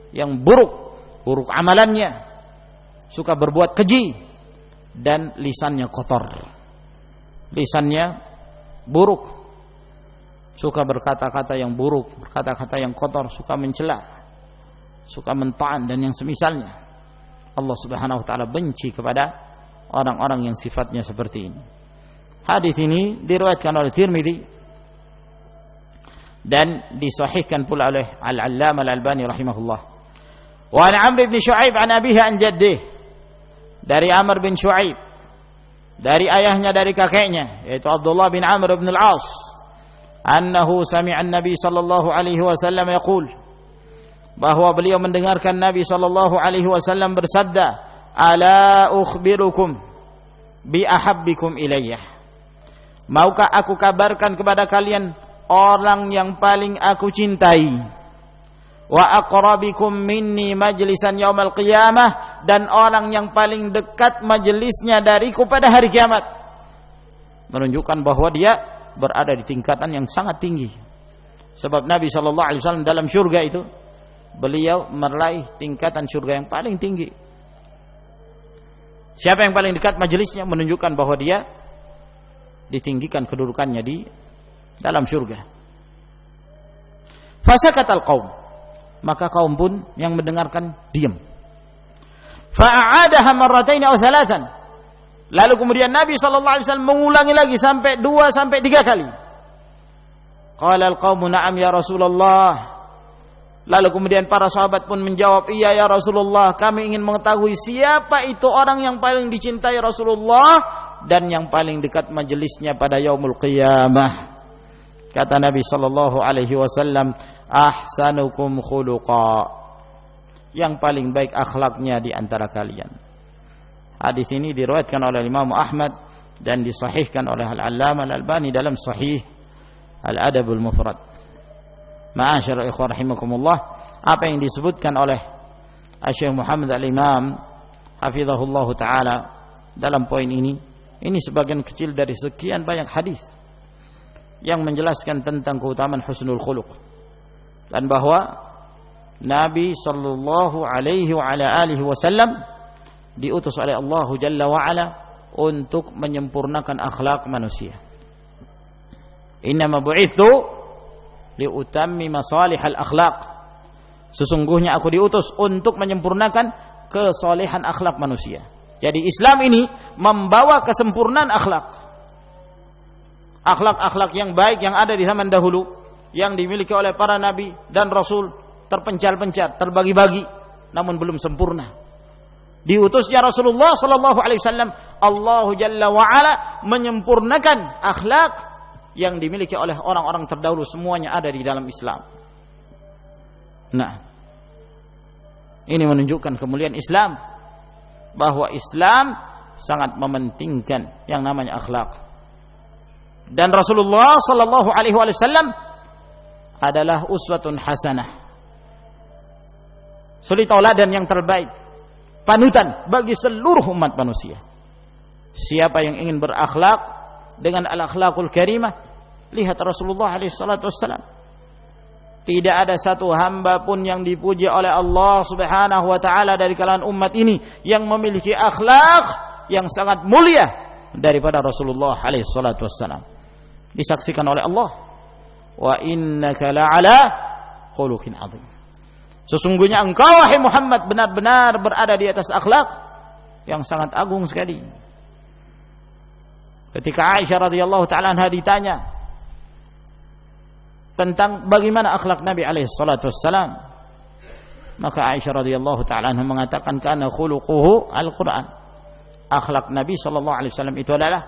yang buruk amalannya, suka berbuat keji dan lisannya kotor. Lisannya buruk, suka berkata-kata yang buruk, berkata-kata yang kotor, suka mencela, suka mentaan dan yang semisalnya. Allah Subhanahu wa taala benci kepada orang-orang yang sifatnya seperti ini. Hadis ini diriwayatkan oleh Tirmidzi dan disahihkan pula oleh Al-Allamah Al-Albani rahimahullah. Wa an Amr bin Shu'aib an abihi an jaddih. Dari Amr bin Shu'aib, dari ayahnya dari kakeknya yaitu Abdullah bin Amr bin Al-As, annahu sami'a an-nabi sallallahu alaihi wasallam yaqul, bahwa beliau mendengarkan Nabi sallallahu alaihi wasallam bersabda, ala ukhbirukum bi ahabbikum ilayya. Maukah aku kabarkan kepada kalian orang yang paling aku cintai, wa aqrabikum minni majlisan yaumal qiyamah, dan orang yang paling dekat majelisnya dariku pada hari kiamat. Menunjukkan bahwa dia berada di tingkatan yang sangat tinggi. Sebab Nabi sallallahu alaihi wasallam dalam surga itu beliau meraih tingkatan surga yang paling tinggi. Siapa yang paling dekat majelisnya menunjukkan bahwa dia ditinggikan kedudukannya di dalam surga. Fasakatal qaum, maka kaum pun yang mendengarkan diam. Fa'adaha marratayn aw thalathan, lalu kemudian Nabi sallallahu alaihi wasallam mengulangi lagi sampai 2 sampai 3 kali. Qala al-qaumu na'am ya Rasulullah. Lalu kemudian para sahabat pun menjawab, iya ya Rasulullah, kami ingin mengetahui siapa itu orang yang paling dicintai Rasulullah dan yang paling dekat majelisnya pada yaumul qiyamah. Kata Nabi sallallahu alaihi wasallam, ahsanukum khuluqa, yang paling baik akhlaknya di antara kalian. Hadis ini diriwayatkan oleh Imam Ahmad dan disahihkan oleh Al-Allamah Al-Albani dalam Sahih Al-Adabul Mufrad. Ma'asyarul ikhwan rahimakumullah, apa yang disebutkan oleh Syekh Muhammad Al-Imam hafizahullah taala dalam poin ini sebagian kecil dari sekian banyak hadis yang menjelaskan tentang keutamaan husnul khuluq, dan bahwa Nabi sallallahu alaihi wa ala alihi wasallam diutus oleh Allah Jalla wa ala untuk menyempurnakan akhlak manusia. Innama bu'itsu liutammi masalihal akhlaq. Sesungguhnya aku diutus untuk menyempurnakan kesalehan akhlak manusia. Jadi Islam ini membawa kesempurnaan akhlak. Akhlak-akhlak yang baik yang ada di zaman dahulu, yang dimiliki oleh para nabi dan rasul, terpencar-pencar, terbagi-bagi, namun belum sempurna. Diutusnya Rasulullah sallallahu alaihi wasallam, Allah Jalla wa Ala menyempurnakan akhlak yang dimiliki oleh orang-orang terdahulu, semuanya ada di dalam Islam. Nah, ini menunjukkan kemuliaan Islam, bahwa Islam sangat mementingkan yang namanya akhlak. Dan Rasulullah sallallahu alaihi wasallam adalah uswatun hasanah, suri tauladan yang terbaik, panutan bagi seluruh umat manusia. Siapa yang ingin berakhlak dengan al-akhlaqul karimah, lihat Rasulullah alaihi salatu wassalam. Tidak ada satu hamba pun yang dipuji oleh Allah Subhanahu wa taala dari kalangan umat ini yang memiliki akhlak yang sangat mulia daripada Rasulullah alaihi salatu wassalam. Disaksikan oleh Allah, wa innaka la'ala khuluqin 'adzim. Sesungguhnya engkau wahai Muhammad benar-benar berada di atas akhlak yang sangat agung sekali. Ketika Aisyah radhiyallahu taala anha ditanya tentang bagaimana akhlak Nabi alaihi salatu wassalam, maka Aisyah radhiyallahu taala anha mengatakan kana khuluquhu al-Qur'an. Akhlak Nabi sallallahu alaihi wasallam itu adalah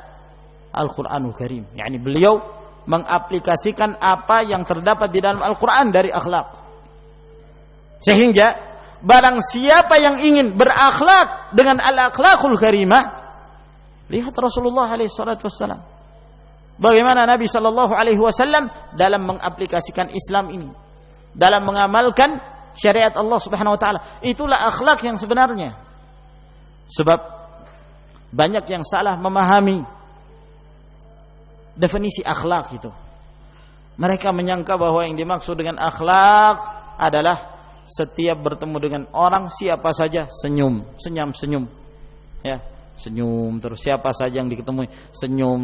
Al-Qur'anul Karim. Yani beliau mengaplikasikan apa yang terdapat di dalam Al-Qur'an dari akhlak. Sehingga barang siapa yang ingin berakhlak dengan al-akhlaqul karimah, lihat Rasulullah alaihi salatu wassalam. Bagaimana Nabi sallallahu alaihi wasallam dalam mengaplikasikan Islam ini, dalam mengamalkan syariat Allah Subhanahu wa taala. Itulah akhlak yang sebenarnya. Sebab banyak yang salah memahami definisi akhlak itu. Mereka menyangka bahwa yang dimaksud dengan akhlak adalah setiap bertemu dengan orang siapa saja senyum, senyum, ya, senyum terus, siapa saja yang diketemui senyum,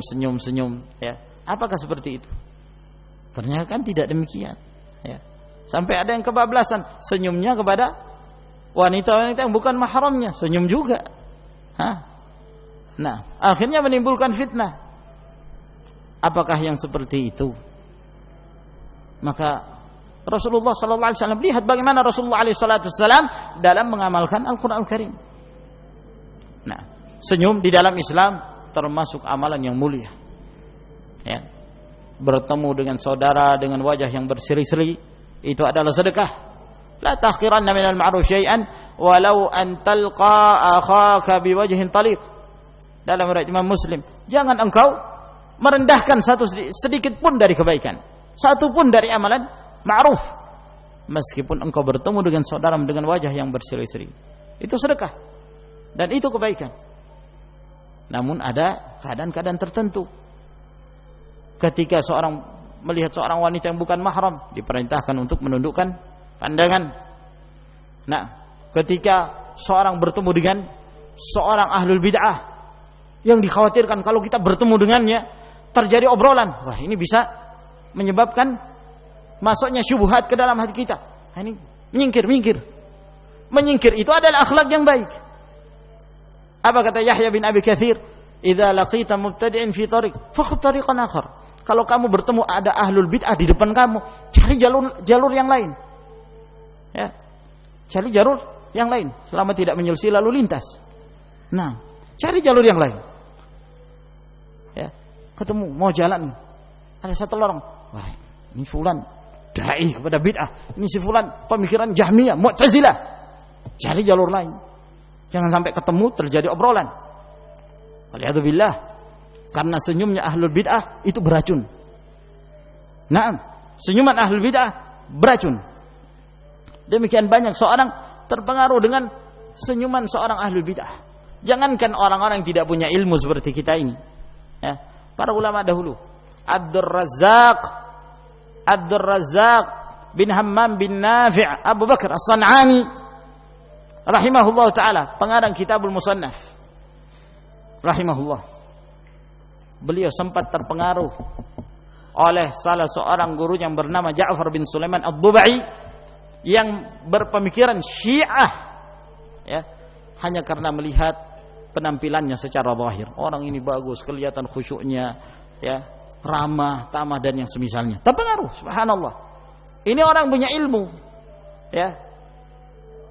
ya. Apakah seperti itu? Ternyata kan tidak demikian, ya. Sampai ada yang kebablasan, senyumnya kepada wanita-wanita yang bukan mahramnya, senyum juga. Nah, akhirnya menimbulkan fitnah. Apakah yang seperti itu? Maka Rasulullah sallallahu alaihi wasallam, lihat bagaimana Rasulullah alaihi salatu wasallam dalam mengamalkan Al-Qur'anul Karim. Nah, senyum di dalam Islam termasuk amalan yang mulia. Ya. Bertemu dengan saudara dengan wajah yang berseri-seri itu adalah sedekah. La tahqiranna minal ma'ruf syai'an walau an talqa akhaka biwajhin taliq. Dalam riwayat Imam Muslim, jangan engkau merendahkan sedikit pun dari kebaikan, satu pun dari amalan ma'ruf, meskipun engkau bertemu dengan saudara dengan wajah yang berseri-seri. Itu sedekah dan itu kebaikan. Namun ada keadaan-keadaan tertentu ketika seorang melihat seorang wanita yang bukan mahram, diperintahkan untuk menundukkan pandangan. Nah, ketika seorang bertemu dengan seorang ahlul bid'ah yang dikhawatirkan kalau kita bertemu dengannya terjadi obrolan, wah ini bisa menyebabkan masuknya syubhat ke dalam hati kita. Ini menyingkir itu adalah akhlak yang baik. Apa kata Yahya bin Abi Katsir, idza laqita mubtadi'in fi tariq fakhudh tariqan akhar. Kalau kamu bertemu ada ahlul bid'ah di depan kamu, cari jalur yang lain, ya, cari jalur yang lain selama tidak menyelisih lalu lintas. Nah, cari jalur yang lain, ya. Ketemu mau jalan, ada satu orang, wah ini fulan dai kepada bid'ah, ini si fulan pemikiran Jahmiyah, Mu'tazilah, cari jalur lain. Jangan sampai ketemu terjadi obrolan. Waliyadzubillah. Karena senyumnya ahlul bid'ah itu beracun. Naam, senyuman ahlul bid'ah beracun. Demikian banyak seorang terpengaruh dengan senyuman seorang ahlul bid'ah. Jangankan orang-orang yang tidak punya ilmu seperti kita ini, ya. Para ulama dahulu, Abdul Razzaq bin Hammam bin Nafi' Abu Bakar As-San'ani rahimahullah ta'ala, pengarang Kitabul Musannaf rahimahullah. Beliau sempat terpengaruh oleh salah seorang guru yang bernama Ja'far bin Sulaiman Ad-Dubai yang berpemikiran Syiah, ya, hanya karena melihat penampilannya secara zahir. Orang ini bagus, kelihatan khusyuknya, ya, ramah, tamah dan yang semisalnya. Terpengaruh, subhanallah. Ini orang punya ilmu. Ya.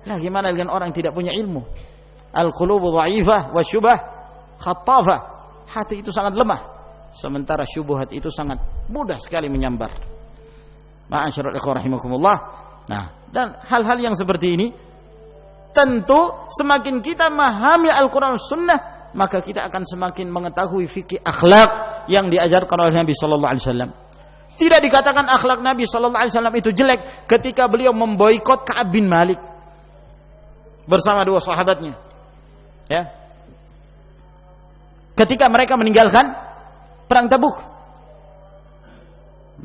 Lah gimana dengan orang yang tidak punya ilmu? Al-qulubu dha'ifah wa syubah khattafah. Hati itu sangat lemah, sementara syubhat itu sangat mudah sekali menyambar. Ma'asyiral ikhwah rahimakumullah. Nah, dan hal-hal yang seperti ini tentu semakin kita memahami Al-Qur'an dan Sunnah, maka kita akan semakin mengetahui fikih akhlak yang diajarkan oleh Nabi sallallahu alaihi wasallam. Tidak dikatakan akhlak Nabi sallallahu alaihi wasallam itu jelek ketika beliau memboikot Ka'ab bin Malik bersama dua sahabatnya. Ya. Ketika mereka meninggalkan perang Tabuk,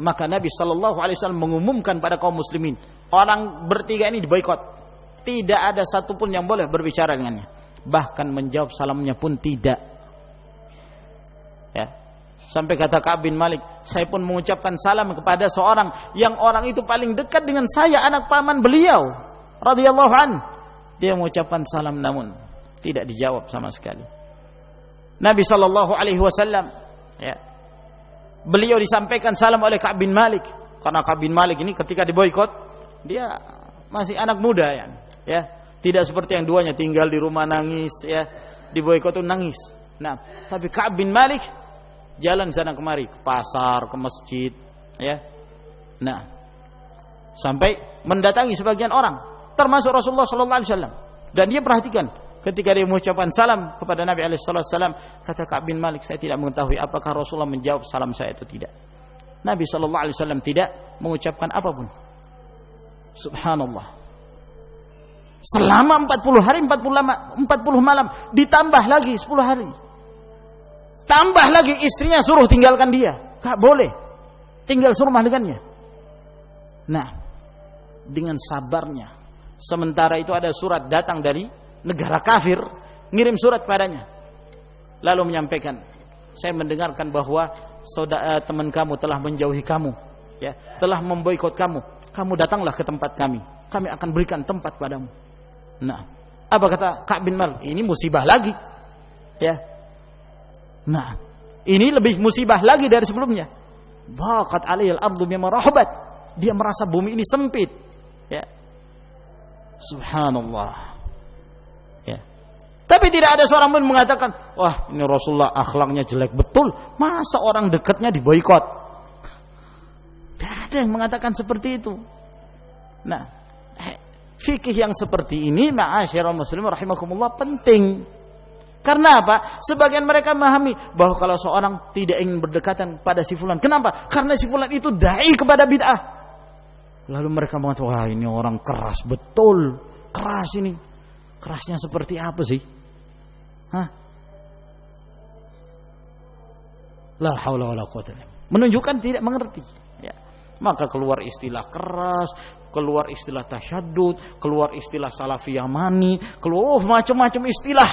maka Nabi sallallahu alaihi wasallam mengumumkan pada kaum muslimin, orang bertiga ini diboikot. Tidak ada satupun yang boleh berbicara dengannya. Bahkan menjawab salamnya pun tidak. Ya. Sampai kata Ka'ab bin Malik, saya pun mengucapkan salam kepada seorang yang orang itu paling dekat dengan saya, anak paman beliau radhiyallahu an. Dia mengucapkan salam namun tidak dijawab sama sekali. Nabi sallallahu alaihi wasallam, ya, beliau disampaikan salam oleh Ka'ab bin Malik, karena Ka'ab bin Malik ini ketika diboikot dia masih anak muda ya, tidak seperti yang duanya tinggal di rumah nangis, ya, diboikot itu nangis. Nah, tapi Ka'ab bin Malik jalan sana kemari, ke pasar, ke masjid, ya. Nah, sampai mendatangi sebagian orang, termasuk Rasulullah sallallahu alaihi wasallam, dan dia perhatikan ketika dia mengucapkan salam kepada Nabi alaihi wasallam, kata Ka'ab bin Malik, saya tidak mengetahui apakah Rasulullah menjawab salam saya atau tidak. Nabi sallallahu alaihi wasallam tidak mengucapkan apapun. Subhanallah. Selama 40 hari 40 malam, ditambah lagi 10 hari. Tambah lagi istrinya suruh tinggalkan dia. Tak boleh tinggal serumah dengannya. Nah, dengan sabarnya, sementara itu ada surat datang dari negara kafir, ngirim surat padanya, lalu menyampaikan, saya mendengarkan bahwa saudara teman kamu telah menjauhi kamu, ya, telah memboikot kamu. Kamu datanglah ke tempat kami akan berikan tempat padamu. Nah, apa kata Ka'ab bin Malik? Ini musibah lagi, ya. Nah, ini lebih musibah lagi dari sebelumnya. Baqat alaihil ardu bima rahabat. Dia merasa bumi ini sempit, ya. Subhanallah. Ya. Tapi tidak ada seorang pun mengatakan, wah, ini Rasulullah akhlaknya jelek betul, masa orang dekatnya diboikot. Tidak ada yang mengatakan seperti itu. Nah, fikih yang seperti ini, ma'asyiral muslimin rahimakumullah, penting. Karena apa? Sebagian mereka memahami bahwa kalau seorang tidak ingin berdekatan pada si fulan, kenapa? Karena si fulan itu dai kepada bid'ah. Lalu mereka mengatakan, wah, ini orang keras betul, keras ini. Kerasnya seperti apa sih? Hah? La haula wala quwwata illa billah. Menunjukkan tidak mengerti. Ya. Maka keluar istilah keras, keluar istilah tasyaddud, keluar istilah salafiyah mani, keluar macam-macam istilah.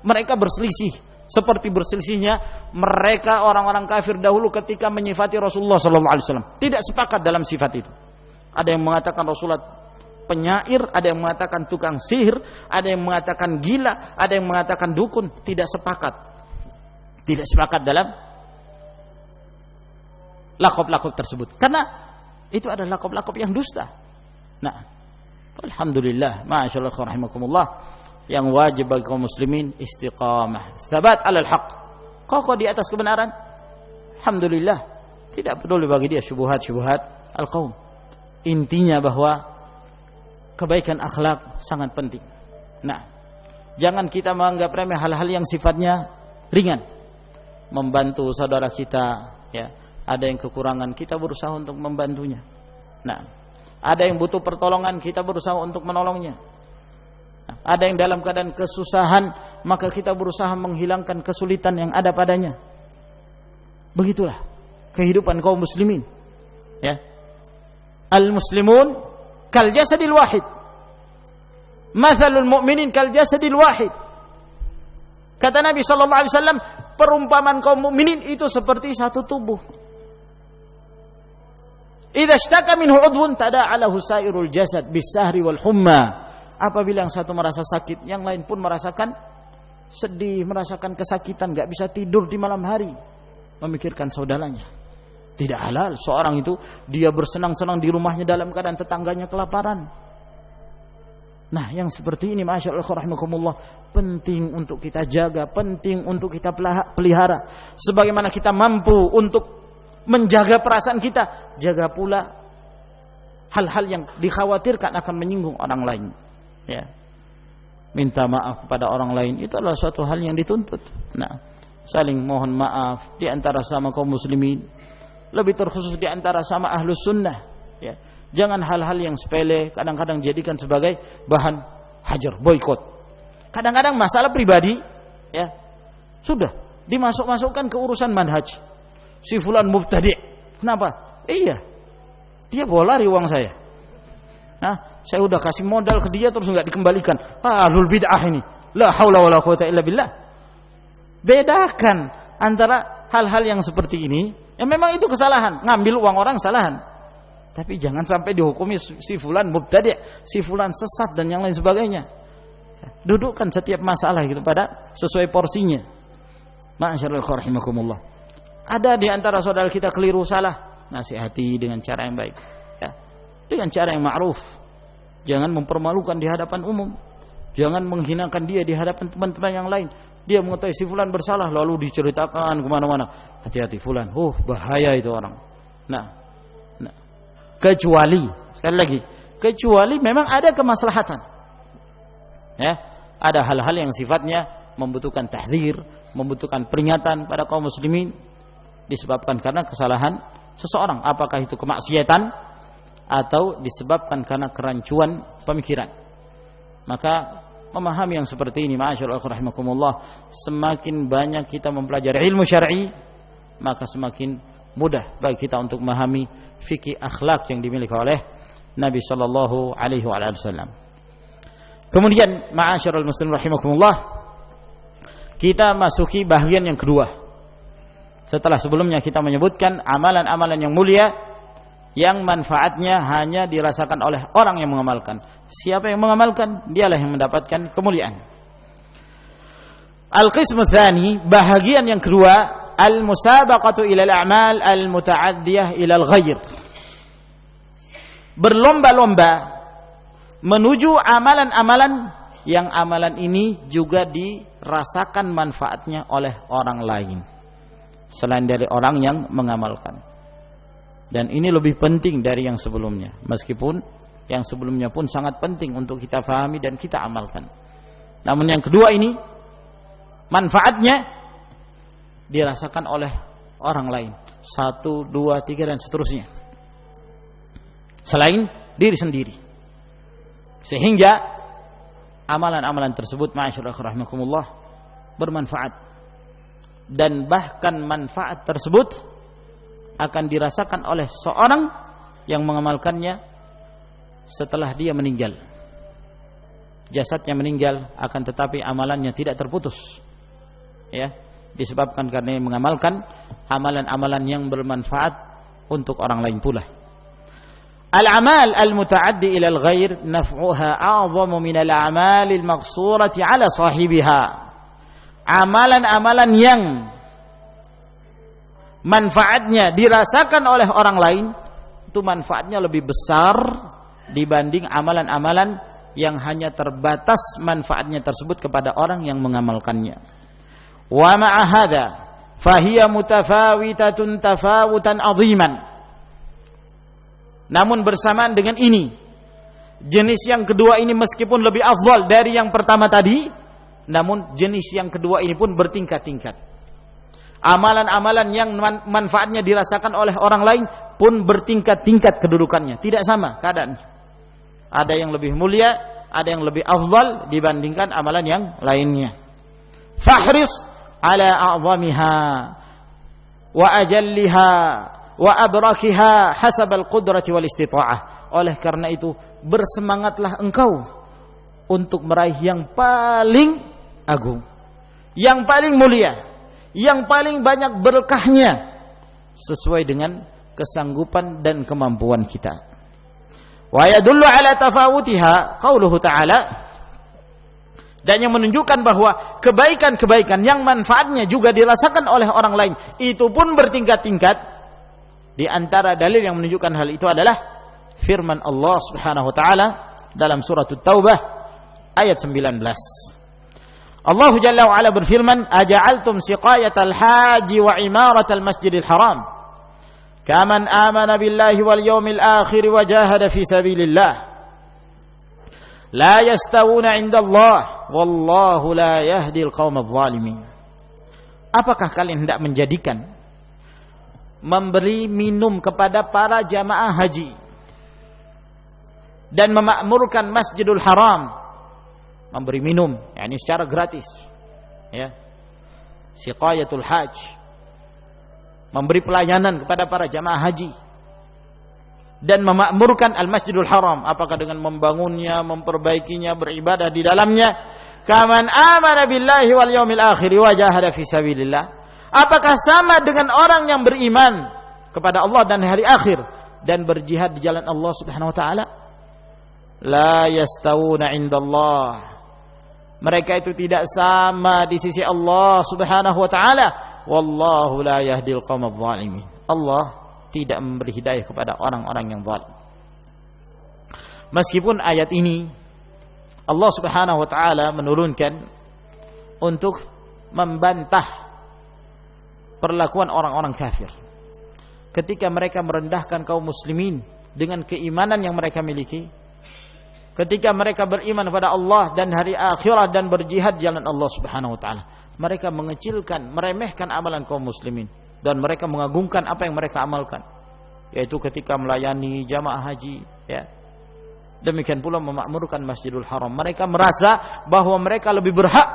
Mereka berselisih seperti berselisihnya mereka orang-orang kafir dahulu ketika menyifati Rasulullah SAW. Tidak sepakat dalam sifat itu. Ada yang mengatakan Rasulullah penyair, ada yang mengatakan tukang sihir, ada yang mengatakan gila, ada yang mengatakan dukun. Tidak sepakat. Tidak sepakat dalam lakop-lakop tersebut. Karena itu adalah lakop-lakop yang dusta. Nah, alhamdulillah, masyaallah rahimakumullah, yang wajib bagi kaum muslimin istiqamah, tsabat 'alal haq, kokoh di atas kebenaran. Alhamdulillah, tidak peduli bagi dia syubhat-syubhat al-qaum. Intinya bahwa kebaikan akhlak sangat penting. Nah, jangan kita menganggap remeh hal-hal yang sifatnya ringan. Membantu saudara kita, ya, ada yang kekurangan, kita berusaha untuk membantunya. Nah, ada yang butuh pertolongan, kita berusaha untuk menolongnya. Nah, ada yang dalam keadaan kesusahan, maka kita berusaha menghilangkan kesulitan yang ada padanya. Begitulah kehidupan kaum muslimin. Ya. Al-muslimun kal jasadil wahid. Mathalul mu'minin kal jasadil wahid. Kata Nabi sallallahu alaihi wasallam, perumpamaan kaum mukminin itu seperti satu tubuh. Idza ishtaka minhu 'udwun tada'a lahu sairul jasad bis-sahri wal humma. Apabila yang satu merasa sakit, yang lain pun merasakan sedih, merasakan kesakitan, enggak bisa tidur di malam hari, memikirkan saudaranya. Tidak halal seorang itu dia bersenang-senang di rumahnya dalam keadaan tetangganya kelaparan. Nah, yang seperti ini masyaallah rahimakumullah penting untuk kita jaga, penting untuk kita pelihara. Sebagaimana kita mampu untuk menjaga perasaan kita, jaga pula hal-hal yang dikhawatirkan akan menyinggung orang lain. Ya. Minta maaf kepada orang lain itu adalah suatu hal yang dituntut. Nah, saling mohon maaf di antara sama kaum muslimin, lebih terkhusus di antara sama ahlus sunnah. Ya. Jangan hal-hal yang sepele kadang-kadang jadikan sebagai bahan hajar, boikot. Kadang-kadang masalah pribadi, ya sudah dimasuk-masukkan ke urusan manhaj. Si fulan mubtadi'. Kenapa? Iya, dia bawa lari uang saya. Nah, saya udah kasih modal ke dia terus nggak dikembalikan. Ahlul bid'ah ini. La haula wala quwata illa billah. Bedakan antara hal-hal yang seperti ini, yang memang itu kesalahan, ngambil uang orang kesalahan. Tapi jangan sampai dihukumi si fulan mubtadi', si fulan sesat dan yang lain sebagainya. Dudukkan setiap masalah gitu pada sesuai porsinya. Ma'asyiral rahimakumullah. Ada di antara saudara kita keliru salah, nasihati dengan cara yang baik. Ya. Dengan cara yang ma'ruf. Jangan mempermalukan di hadapan umum. Jangan menghinakan dia di hadapan teman-teman yang lain. Dia mengetahui si fulan bersalah lalu diceritakan kemana-mana. Hati-hati fulan, bahaya itu orang. Nah, kecuali sekali lagi, kecuali memang ada kemaslahatan. Ya, ada hal-hal yang sifatnya membutuhkan tahdzir, membutuhkan peringatan pada kaum muslimin disebabkan karena kesalahan seseorang, apakah itu kemaksiatan atau disebabkan karena kerancuan pemikiran. Maka memahami yang seperti ini, ma'asyiral rahimakumullah, semakin banyak kita mempelajari ilmu syar'i, maka semakin mudah bagi kita untuk memahami fikih akhlak yang dimiliki oleh Nabi sallallahu alaihi wasallam. Kemudian ma'asyiral muslimin rahimakumullah, kita masuki bagian yang kedua. Setelah sebelumnya kita menyebutkan amalan-amalan yang mulia yang manfaatnya hanya dirasakan oleh orang yang mengamalkan. Siapa yang mengamalkan, dialah yang mendapatkan kemuliaan. Al-qismu tsani, bahagian yang kedua, al-musabaqatu ila al-a'mal al-muta'addiyah ila al-ghayr. Berlomba-lomba menuju amalan-amalan yang amalan ini juga dirasakan manfaatnya oleh orang lain selain dari orang yang mengamalkan. Dan ini lebih penting dari yang sebelumnya, meskipun yang sebelumnya pun sangat penting untuk kita fahami dan kita amalkan. Namun yang kedua ini manfaatnya dirasakan oleh orang lain, 1, 2, 3 dan seterusnya, selain diri sendiri. Sehingga amalan-amalan tersebut ma'asyiral rahimakumullah bermanfaat, dan bahkan manfaat tersebut akan dirasakan oleh seorang yang mengamalkannya setelah dia meninggal. Jasadnya meninggal, akan tetapi amalannya tidak terputus, ya, disebabkan karena mengamalkan amalan-amalan yang bermanfaat untuk orang lain pula. Al-amal al-muta'addi ila al-ghair naf'uha a'zamu min al-amal al-maqsurati 'ala sahibiha. Amalan-amalan yang manfaatnya dirasakan oleh orang lain itu manfaatnya lebih besar dibanding amalan-amalan yang hanya terbatas manfaatnya tersebut kepada orang yang mengamalkannya. Wa ma'a hadza fahiya mutafawitatun tafawutan 'aziman. Namun bersamaan dengan ini, jenis yang kedua ini meskipun lebih afdal dari yang pertama tadi, namun jenis yang kedua ini pun bertingkat-tingkat. Amalan-amalan yang manfaatnya dirasakan oleh orang lain pun bertingkat-tingkat kedudukannya, tidak sama keadaannya. Ada yang lebih mulia, ada yang lebih afdal dibandingkan amalan yang lainnya. Fahris ala a'zamiha wa ajalliha wa abrakiha hasab al-qudrati wal istita'ah. Oleh karena itu, bersemangatlah engkau untuk meraih yang paling agung, yang paling mulia, yang paling banyak berkahnya sesuai dengan kesanggupan dan kemampuan kita. Wa yadullu ala tafawutiha qauluhu ta'ala, dan yang menunjukkan bahwa kebaikan-kebaikan yang manfaatnya juga dirasakan oleh orang lain itu pun bertingkat-tingkat. Di antara dalil yang menunjukkan hal itu adalah firman Allah Subhanahu wa taala dalam surah At-Taubah, ayat 19. Allah Jalla wa Ala berfirman, "Aja'altum siqayatal haji wa imaratal masjidil haram kaman amana billahi wal yawmil akhir wa jahada fi sabilillah la yastawuna 'inda Allah wallahu la yahdil qaumadh dhalimin." Apakah kalian hendak menjadikan memberi minum kepada para jamaah haji dan memakmurkan Masjidul Haram, memberi minum yakni secara gratis, ya, siqayatul hajj, memberi pelayanan kepada para jamaah haji dan memakmurkan Al-Masjidul Haram, apakah dengan membangunnya, memperbaikinya, beribadah di dalamnya, kaman amana billahi wal yaumil akhir wa jahada fi sabilillah, apakah sama dengan orang yang beriman kepada Allah dan hari akhir dan berjihad di jalan Allah Subhanahu wa taala? La yastawuna 'indallah, mereka itu tidak sama di sisi Allah Subhanahu wa taala. Wallahu la yahdil qaumadh dhalimin, Allah tidak memberi hidayah kepada orang-orang yang zalim. Meskipun ayat ini Allah Subhanahu wa taala menurunkan untuk membantah perlakuan orang-orang kafir ketika mereka merendahkan kaum muslimin dengan keimanan yang mereka miliki, ketika mereka beriman kepada Allah dan hari akhirat dan berjihad jalan Allah Subhanahu wa taala, mereka mengecilkan, meremehkan amalan kaum muslimin dan mereka mengagungkan apa yang mereka amalkan, yaitu ketika melayani jamaah haji, ya. Demikian pula memakmurkan Masjidul Haram. Mereka merasa bahwa mereka lebih berhak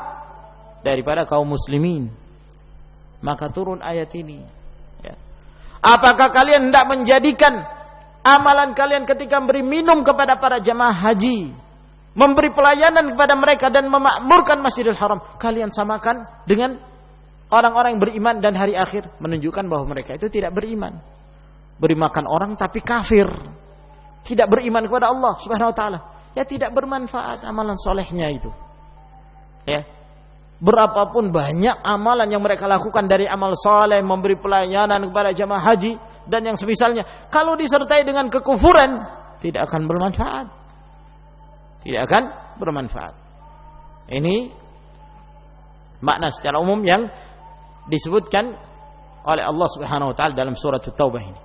daripada kaum muslimin. Maka turun ayat ini, ya. Apakah kalian hendak menjadikan amalan kalian ketika memberi minum kepada para jamaah haji, memberi pelayanan kepada mereka dan memakmurkan Masjidil Haram, kalian samakan dengan orang-orang yang beriman dan hari akhir, menunjukkan bahwa mereka itu tidak beriman. Beri makan orang tapi kafir, tidak beriman kepada Allah Subhanahu wa taala, ya tidak bermanfaat amalan solehnya itu, ya. Berapapun banyak amalan yang mereka lakukan dari amal soleh, memberi pelayanan kepada jamaah haji dan yang semisalnya, kalau disertai dengan kekufuran, tidak akan bermanfaat. Tidak akan bermanfaat. Ini makna secara umum yang disebutkan oleh Allah Subhanahu wa taala dalam surat At-Taubah ini.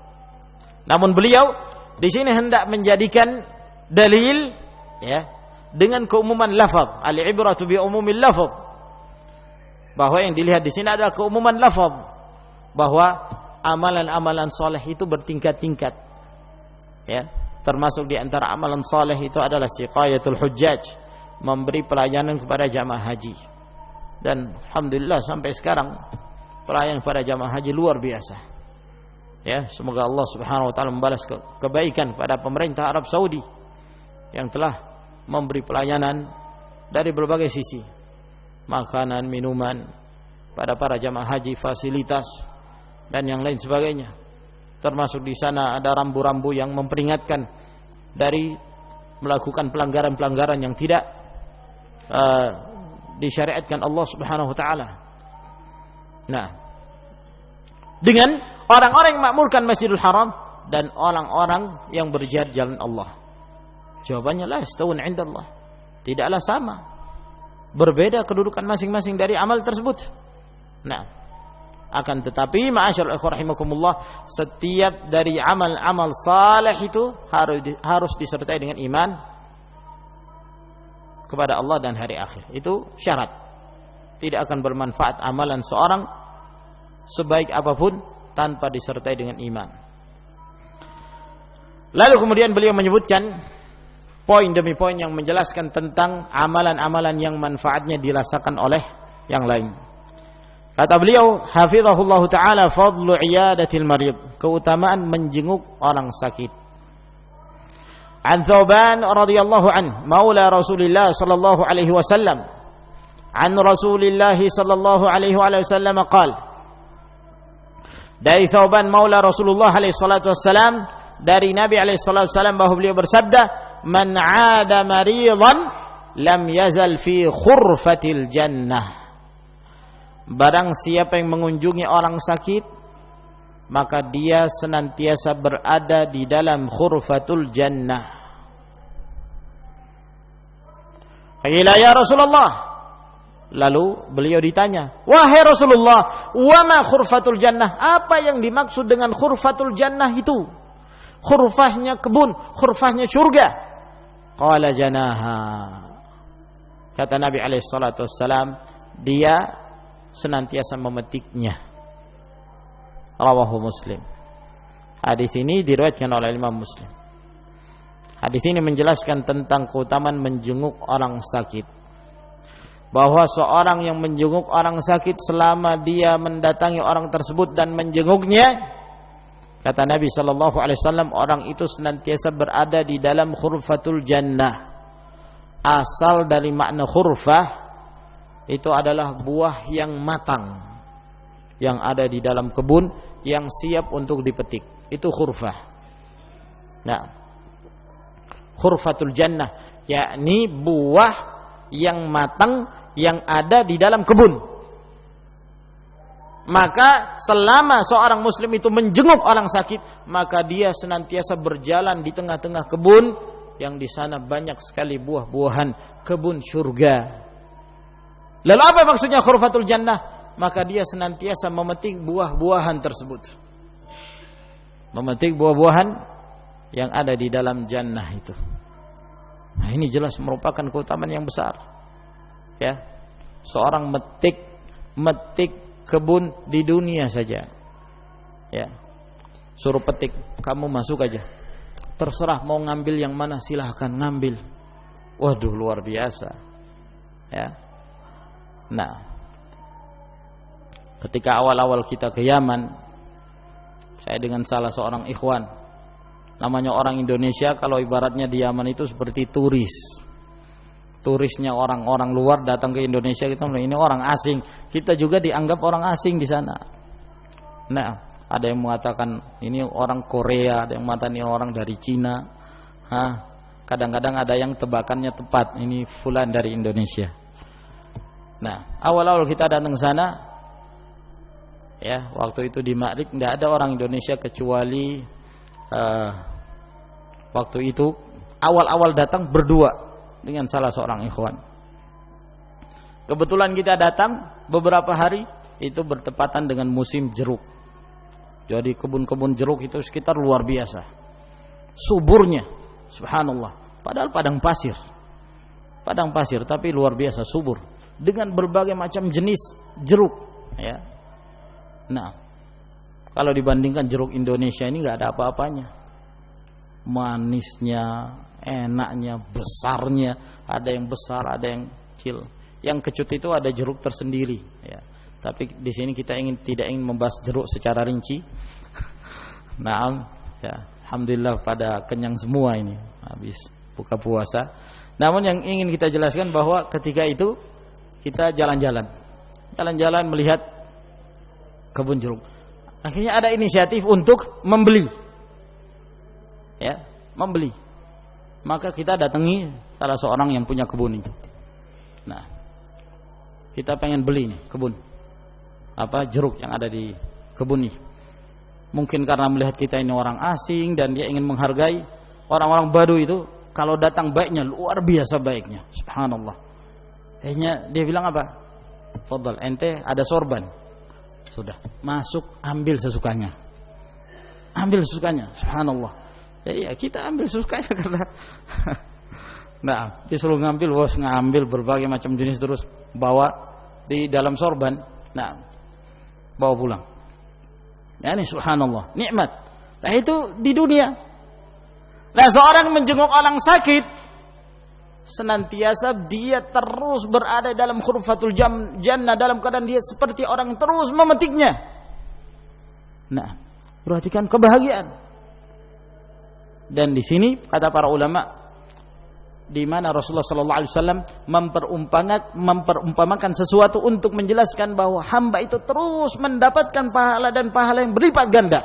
Namun beliau di sini hendak menjadikan dalil, ya, dengan keumuman lafaz, al-ibratu bi umumil lafaz. Bahwa yang dilihat di sini adalah keumuman lafaz, bahwa amalan-amalan soleh itu bertingkat-tingkat, ya. Termasuk di antara amalan soleh itu adalah siqayatul hujjaj, memberi pelayanan kepada jamaah haji. Dan alhamdulillah sampai sekarang pelayanan kepada jamaah haji luar biasa, ya. Semoga Allah Subhanahu wa taala membalas kebaikan pada pemerintah Arab Saudi yang telah memberi pelayanan dari berbagai sisi, makanan, minuman pada para jamaah haji, fasilitas dan yang lain sebagainya. Termasuk di sana ada rambu-rambu yang memperingatkan dari melakukan pelanggaran-pelanggaran yang tidak disyariatkan Allah Subhanahu wa taala. Nah, dengan orang-orang yang makmurkan Masjidul Haram dan orang-orang yang berjihad jalan Allah, jawabannya la yastawun 'indallah, tidaklah sama, berbeda kedudukan masing-masing dari amal tersebut. Nah, akan tetapi ma'asyiral ikhwah rahimakumullah, setiap dari amal-amal saleh itu harus disertai dengan iman kepada Allah dan hari akhir. Itu syarat. Tidak akan bermanfaat amalan seorang sebaik apapun tanpa disertai dengan iman. Lalu kemudian beliau menyebutkan poin demi poin yang menjelaskan tentang amalan-amalan yang manfaatnya dirasakan oleh yang lain. Kata beliau, hafizahullah ta'ala, fadlu iyadatil marid, keutamaan menjenguk orang sakit. An Thawban radhiyallahu an, maula Rasulillah sallallahu alaihi wasallam, an Rasulillah sallallahu alaihi wasallam qala, dari Thawban maula Rasulullah alaihi salatu wassalam, dari Nabi alaihi salatu wassalam bahwa beliau bersabda, man 'ada maridan lam yazal fi khurfatil jannah. Barang siapa yang mengunjungi orang sakit, maka dia senantiasa berada di dalam khurfatul jannah. Qila ya Rasulullah. Lalu beliau ditanya, wahai Rasulullah, wa ma khurfatul jannah? Apa yang dimaksud dengan khurfatul jannah itu? Khurfahnya kebun, khurfahnya surga. Qala janaha. Kata Nabi alaihi salatu wassalam, dia senantiasa memetiknya. Rawahu Muslim. Hadis ini diriwayatkan oleh Imam Muslim. Hadis ini menjelaskan tentang keutamaan menjenguk orang sakit. Bahwa seorang yang menjenguk orang sakit selama dia mendatangi orang tersebut dan menjenguknya, kata Nabi sallallahu alaihi wasallam, orang itu senantiasa berada di dalam khurfatul jannah. Asal dari makna khurfah itu adalah buah yang matang yang ada di dalam kebun yang siap untuk dipetik. Itu khurfah. Nah, khurfatul jannah yakni buah yang matang yang ada di dalam kebun. Maka selama seorang muslim itu menjenguk orang sakit, maka dia senantiasa berjalan di tengah-tengah kebun yang di sana banyak sekali buah-buahan, kebun surga. Lalu apa maksudnya khurfatul jannah? Maka dia senantiasa memetik buah-buahan tersebut. Memetik buah-buahan yang ada di dalam jannah itu. Nah, ini jelas merupakan keutamaan yang besar. Ya, seorang metik kebun di dunia saja. Ya, suruh petik, kamu masuk aja. Terserah mau ngambil yang mana, silahkan ngambil. Waduh, luar biasa. Ya. Nah, ketika awal-awal kita ke Yaman, saya dengan salah seorang ikhwan, namanya orang Indonesia, kalau ibaratnya di Yaman itu seperti turisnya orang-orang luar datang ke Indonesia, kita bilang ini orang asing. Kita juga dianggap orang asing di sana. Nah, ada yang mengatakan ini orang Korea, ada yang mengatakan ini orang dari Cina. Kadang-kadang ada yang tebakannya tepat, ini fulan dari Indonesia. Nah, awal-awal kita datang ke sana, ya, waktu itu di Ma'rib tidak ada orang Indonesia kecuali waktu itu awal-awal datang berdua dengan salah seorang ikhwan. Kebetulan kita datang beberapa hari itu bertepatan dengan musim jeruk. Jadi kebun-kebun jeruk itu sekitar luar biasa. Suburnya, subhanallah. Padahal padang pasir. Padang pasir tapi luar biasa subur dengan berbagai macam jenis jeruk, ya. Nah, kalau dibandingkan jeruk Indonesia ini enggak ada apa-apanya. Manisnya, enaknya, besarnya, ada yang besar, ada yang kecil. Yang kecut itu ada jeruk tersendiri, ya. Tapi di sini kita tidak ingin membahas jeruk secara rinci. Naam, ya. Alhamdulillah pada kenyang semua ini habis buka puasa. Namun yang ingin kita jelaskan bahwa ketika itu kita jalan-jalan melihat kebun jeruk. Akhirnya ada inisiatif untuk membeli. Ya, membeli. Maka kita datangi salah seorang yang punya kebun itu. Nah, kita pengen beli nih kebun. Jeruk yang ada di kebun ini. Mungkin karena melihat kita ini orang asing dan dia ingin menghargai orang-orang Baduy itu, kalau datang baiknya luar biasa baiknya. Subhanallah. Akhirnya dia bilang apa? Fadhal, ente ada sorban. Sudah, masuk ambil sesukanya. Ambil sesukanya. Subhanallah. Jadi ya kita ambil sesukanya karena nah, disuruh ngambil berbagai macam jenis terus bawa di dalam sorban. Nah, bawa pulang. Ya ini subhanallah, nikmat. Nah itu di dunia. Nah seorang menjenguk orang sakit, senantiasa dia terus berada dalam khurfatul jannah, dalam keadaan dia seperti orang yang terus memetiknya. Nah, perhatikan kebahagiaan. Dan di sini kata para ulama, di mana Rasulullah sallallahu alaihi wasallam memperumpamakan sesuatu untuk menjelaskan bahwa hamba itu terus mendapatkan pahala dan pahala yang berlipat ganda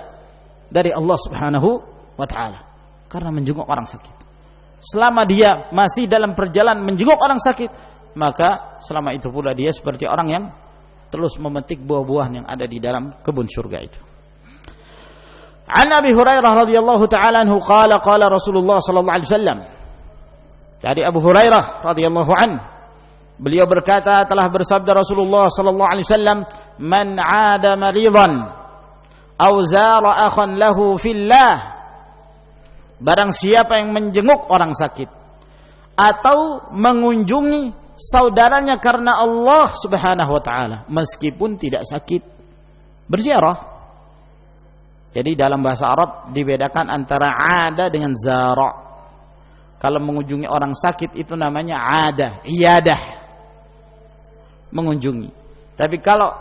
dari Allah Subhanahu wa taala karena menjenguk orang sakit. Selama dia masih dalam perjalanan menjenguk orang sakit, maka selama itu pula dia seperti orang yang terus memetik buah-buahan yang ada di dalam kebun surga itu. An Abi Hurairah radhiyallahu taala anhu qala Rasulullah sallallahu alaihi wasallam, Dari Abu Hurairah radhiyallahu anhu, beliau berkata, telah bersabda Rasulullah sallallahu alaihi wasallam, "Man 'ada maridan aw zara akhan lahu fillah." Barang siapa yang menjenguk orang sakit atau mengunjungi saudaranya karena Allah Subhanahu wa taala meskipun tidak sakit, berziarah. Jadi dalam bahasa Arab dibedakan antara 'ada dengan zara'. Kalau mengunjungi orang sakit itu namanya 'adah, iyadah, mengunjungi. Tapi kalau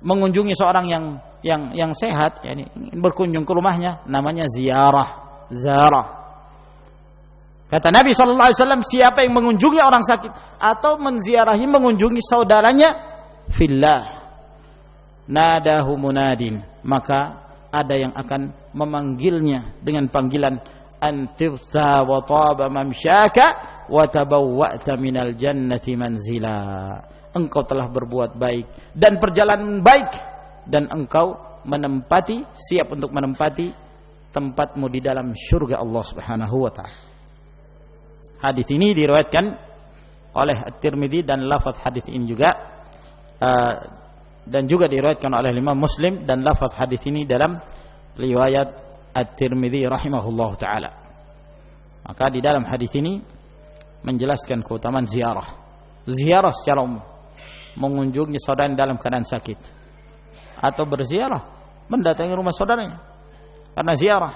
mengunjungi seorang yang sehat, yakni berkunjung ke rumahnya, namanya ziarah, zarah. Kata Nabi sallallahu alaihi wasallam, siapa yang mengunjungi orang sakit atau menziarahi, mengunjungi saudaranya fillah, nadahu munadin, maka ada yang akan memanggilnya dengan panggilan, antirta wa taba mamsyaka wa tabawwa'ta minal jannati manzila. Engkau telah berbuat baik dan perjalanan baik, dan engkau menempati, siap untuk menempati tempatmu di dalam surga Allah Subhanahu wa taala. Hadis ini diriwayatkan oleh At-Tirmidzi, dan lafaz hadis ini juga dan juga diriwayatkan oleh Imam Muslim, dan lafaz hadis ini dalam riwayat At-Tirmidzi rahimahullah ta'ala. Maka di dalam hadis ini menjelaskan keutamaan ziarah. Ziarah secara umum, mengunjungi saudara dalam keadaan sakit, atau berziarah, mendatangi rumah saudaranya karena ziarah.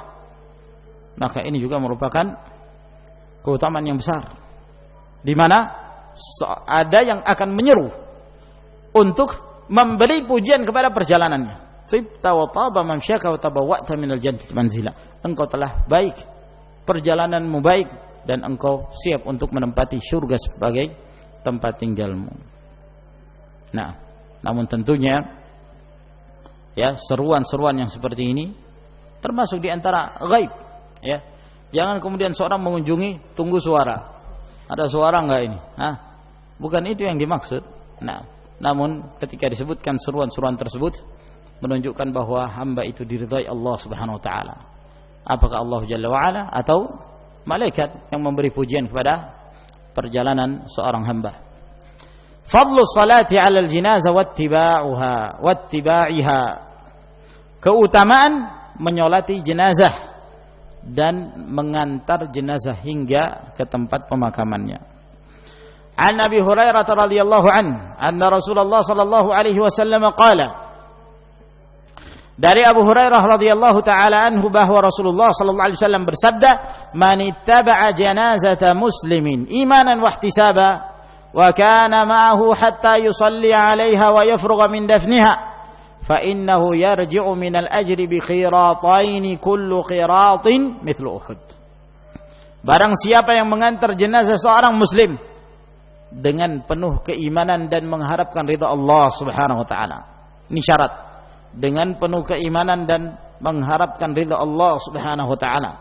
Maka ini juga merupakan keutamaan yang besar, di mana ada yang akan menyeru untuk memberi pujian kepada perjalanannya. Tibta wa taba mamsyaka wa tabawwa'ta minal jannati manzila. Engkau telah baik, perjalananmu baik, dan engkau siap untuk menempati surga sebagai tempat tinggalmu. Nah, namun tentunya ya, seruan-seruan yang seperti ini termasuk di antara ghaib, ya. Jangan kemudian seorang mengunjungi tunggu suara. Ada suara enggak ini? Bukan itu yang dimaksud. Nah, namun ketika disebutkan seruan-seruan tersebut menunjukkan bahwa hamba itu diridhai Allah Subhanahu wa taala. Apakah Allah Jalla wa ala atau malaikat yang memberi pujian kepada perjalanan seorang hamba. Fadlu salati 'alal janazah wattiba'iha. Keutamaan menyolati jenazah dan mengantar jenazah hingga ke tempat pemakamannya. An Abi Hurairah radhiyallahu anna Rasulullah sallallahu alaihi wasallam qala, dari Abu Hurairah radhiyallahu taala anhu bahwa Rasulullah sallallahu alaihi wasallam bersabda, "Man ittaba'a janazata muslimin imanan wa ihtisaba wa kana ma'ahu hatta yusalli 'alaiha wa yafrugha min dafniha, fa innahu yarji'u min al-ajri bi qiratain kullu qiratin mithlu Uhud." Barang siapa yang mengantar jenazah seorang muslim dengan penuh keimanan dan mengharapkan ridha Allah Subhanahu wa taala. Ini syarat, dengan penuh keimanan dan mengharapkan ridha Allah Subhanahu wa taala.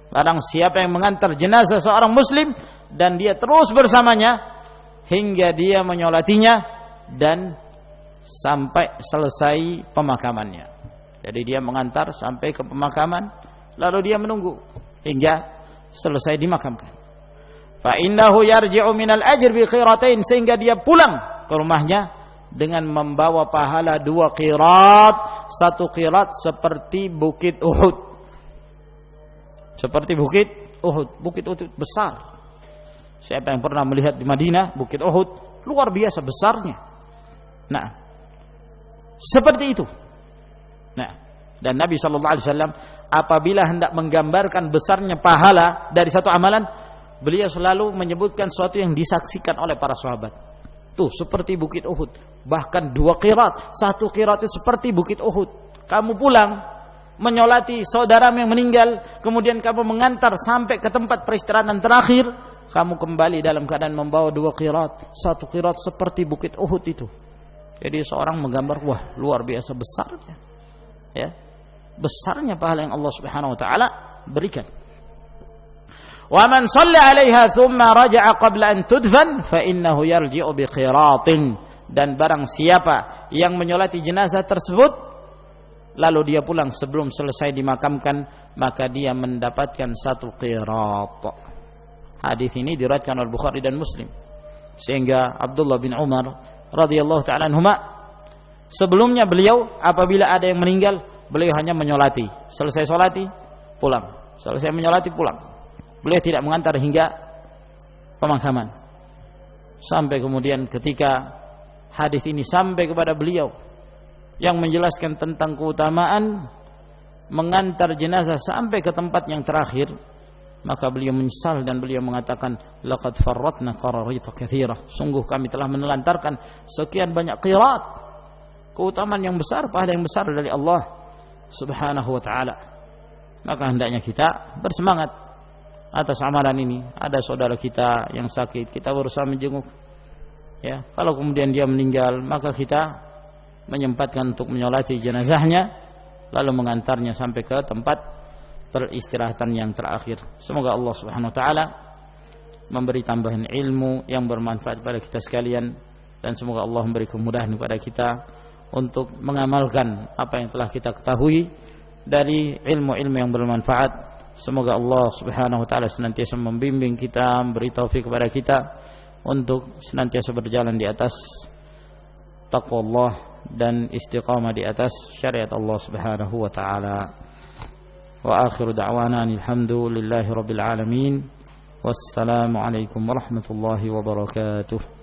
Barang siapa yang mengantar jenazah seorang muslim dan dia terus bersamanya hingga dia menyolatinya dan sampai selesai pemakamannya. Jadi dia mengantar sampai ke pemakaman, lalu dia menunggu hingga selesai dimakamkan. Fa innahu yarji'u minal ajr bi qiratain, sehingga dia pulang ke rumahnya dengan membawa pahala 2 qirat. 1 qirat seperti bukit Uhud. Seperti bukit Uhud. Bukit Uhud besar. Siapa yang pernah melihat di Madinah bukit Uhud, luar biasa besarnya. Nah, seperti itu. Nah, dan Nabi sallallahu alaihi wasallam apabila hendak menggambarkan besarnya pahala dari satu amalan, beliau selalu menyebutkan sesuatu yang disaksikan oleh para sahabat. Tuh, seperti bukit Uhud. Bahkan 2 qirat. 1 qirat itu seperti bukit Uhud. Kamu pulang menyolati saudaramu yang meninggal, kemudian kamu mengantar sampai ke tempat peristirahatan terakhir, kamu kembali dalam keadaan membawa 2 qirat. 1 qirat seperti bukit Uhud itu. Jadi seorang menggambar, wah, luar biasa besarnya. Ya. Besarnya pahala yang Allah Subhanahu wa taala berikan. Wa man shalla 'alaiha thumma raja'a qabla an tudfan fa innahu yarji'u bi qiratin. Dan barang siapa yang menyolati jenazah tersebut lalu dia pulang sebelum selesai dimakamkan, maka dia mendapatkan 1 qirat. Hadis ini diriwayatkan oleh Bukhari dan Muslim. Sehingga Abdullah bin Umar radhiyallahu taala anhuma, sebelumnya beliau apabila ada yang meninggal, beliau hanya menyolati. Selesai solati, pulang. Selesai menyolati, pulang. Beliau tidak mengantar hingga pemakaman. Sampai kemudian ketika hadis ini sampai kepada beliau yang menjelaskan tentang keutamaan mengantar jenazah sampai ke tempat yang terakhir, maka beliau menyesal dan beliau mengatakan, laqad farratna qararita katsira, sungguh kami telah menelantarkan sekian banyak qirat, keutamaan yang besar, pahala yang besar dari Allah Subhanahu wa taala. Maka hendaknya kita bersemangat atas amalan ini. Ada saudara kita yang sakit, kita berusaha menjenguk. Ya, kalau kemudian dia meninggal, maka kita menyempatkan untuk menyolati jenazahnya, lalu mengantarnya sampai ke tempat peristirahatan yang terakhir. Semoga Allah Subhanahu wa taala memberi tambahan ilmu yang bermanfaat pada kita sekalian, dan semoga Allah memberi kemudahan kepada kita untuk mengamalkan apa yang telah kita ketahui dari ilmu-ilmu yang bermanfaat. Semoga Allah Subhanahu wa taala senantiasa membimbing kita, memberi taufik kepada kita untuk senantiasa berjalan di atas taqwa Allah dan istiqamah di atas syariat Allah Subhanahu wa taala. Wa akhiru da'wana alhamdulillahi rabbil alamin. Wassalamu alaikum warahmatullahi wabarakatuh.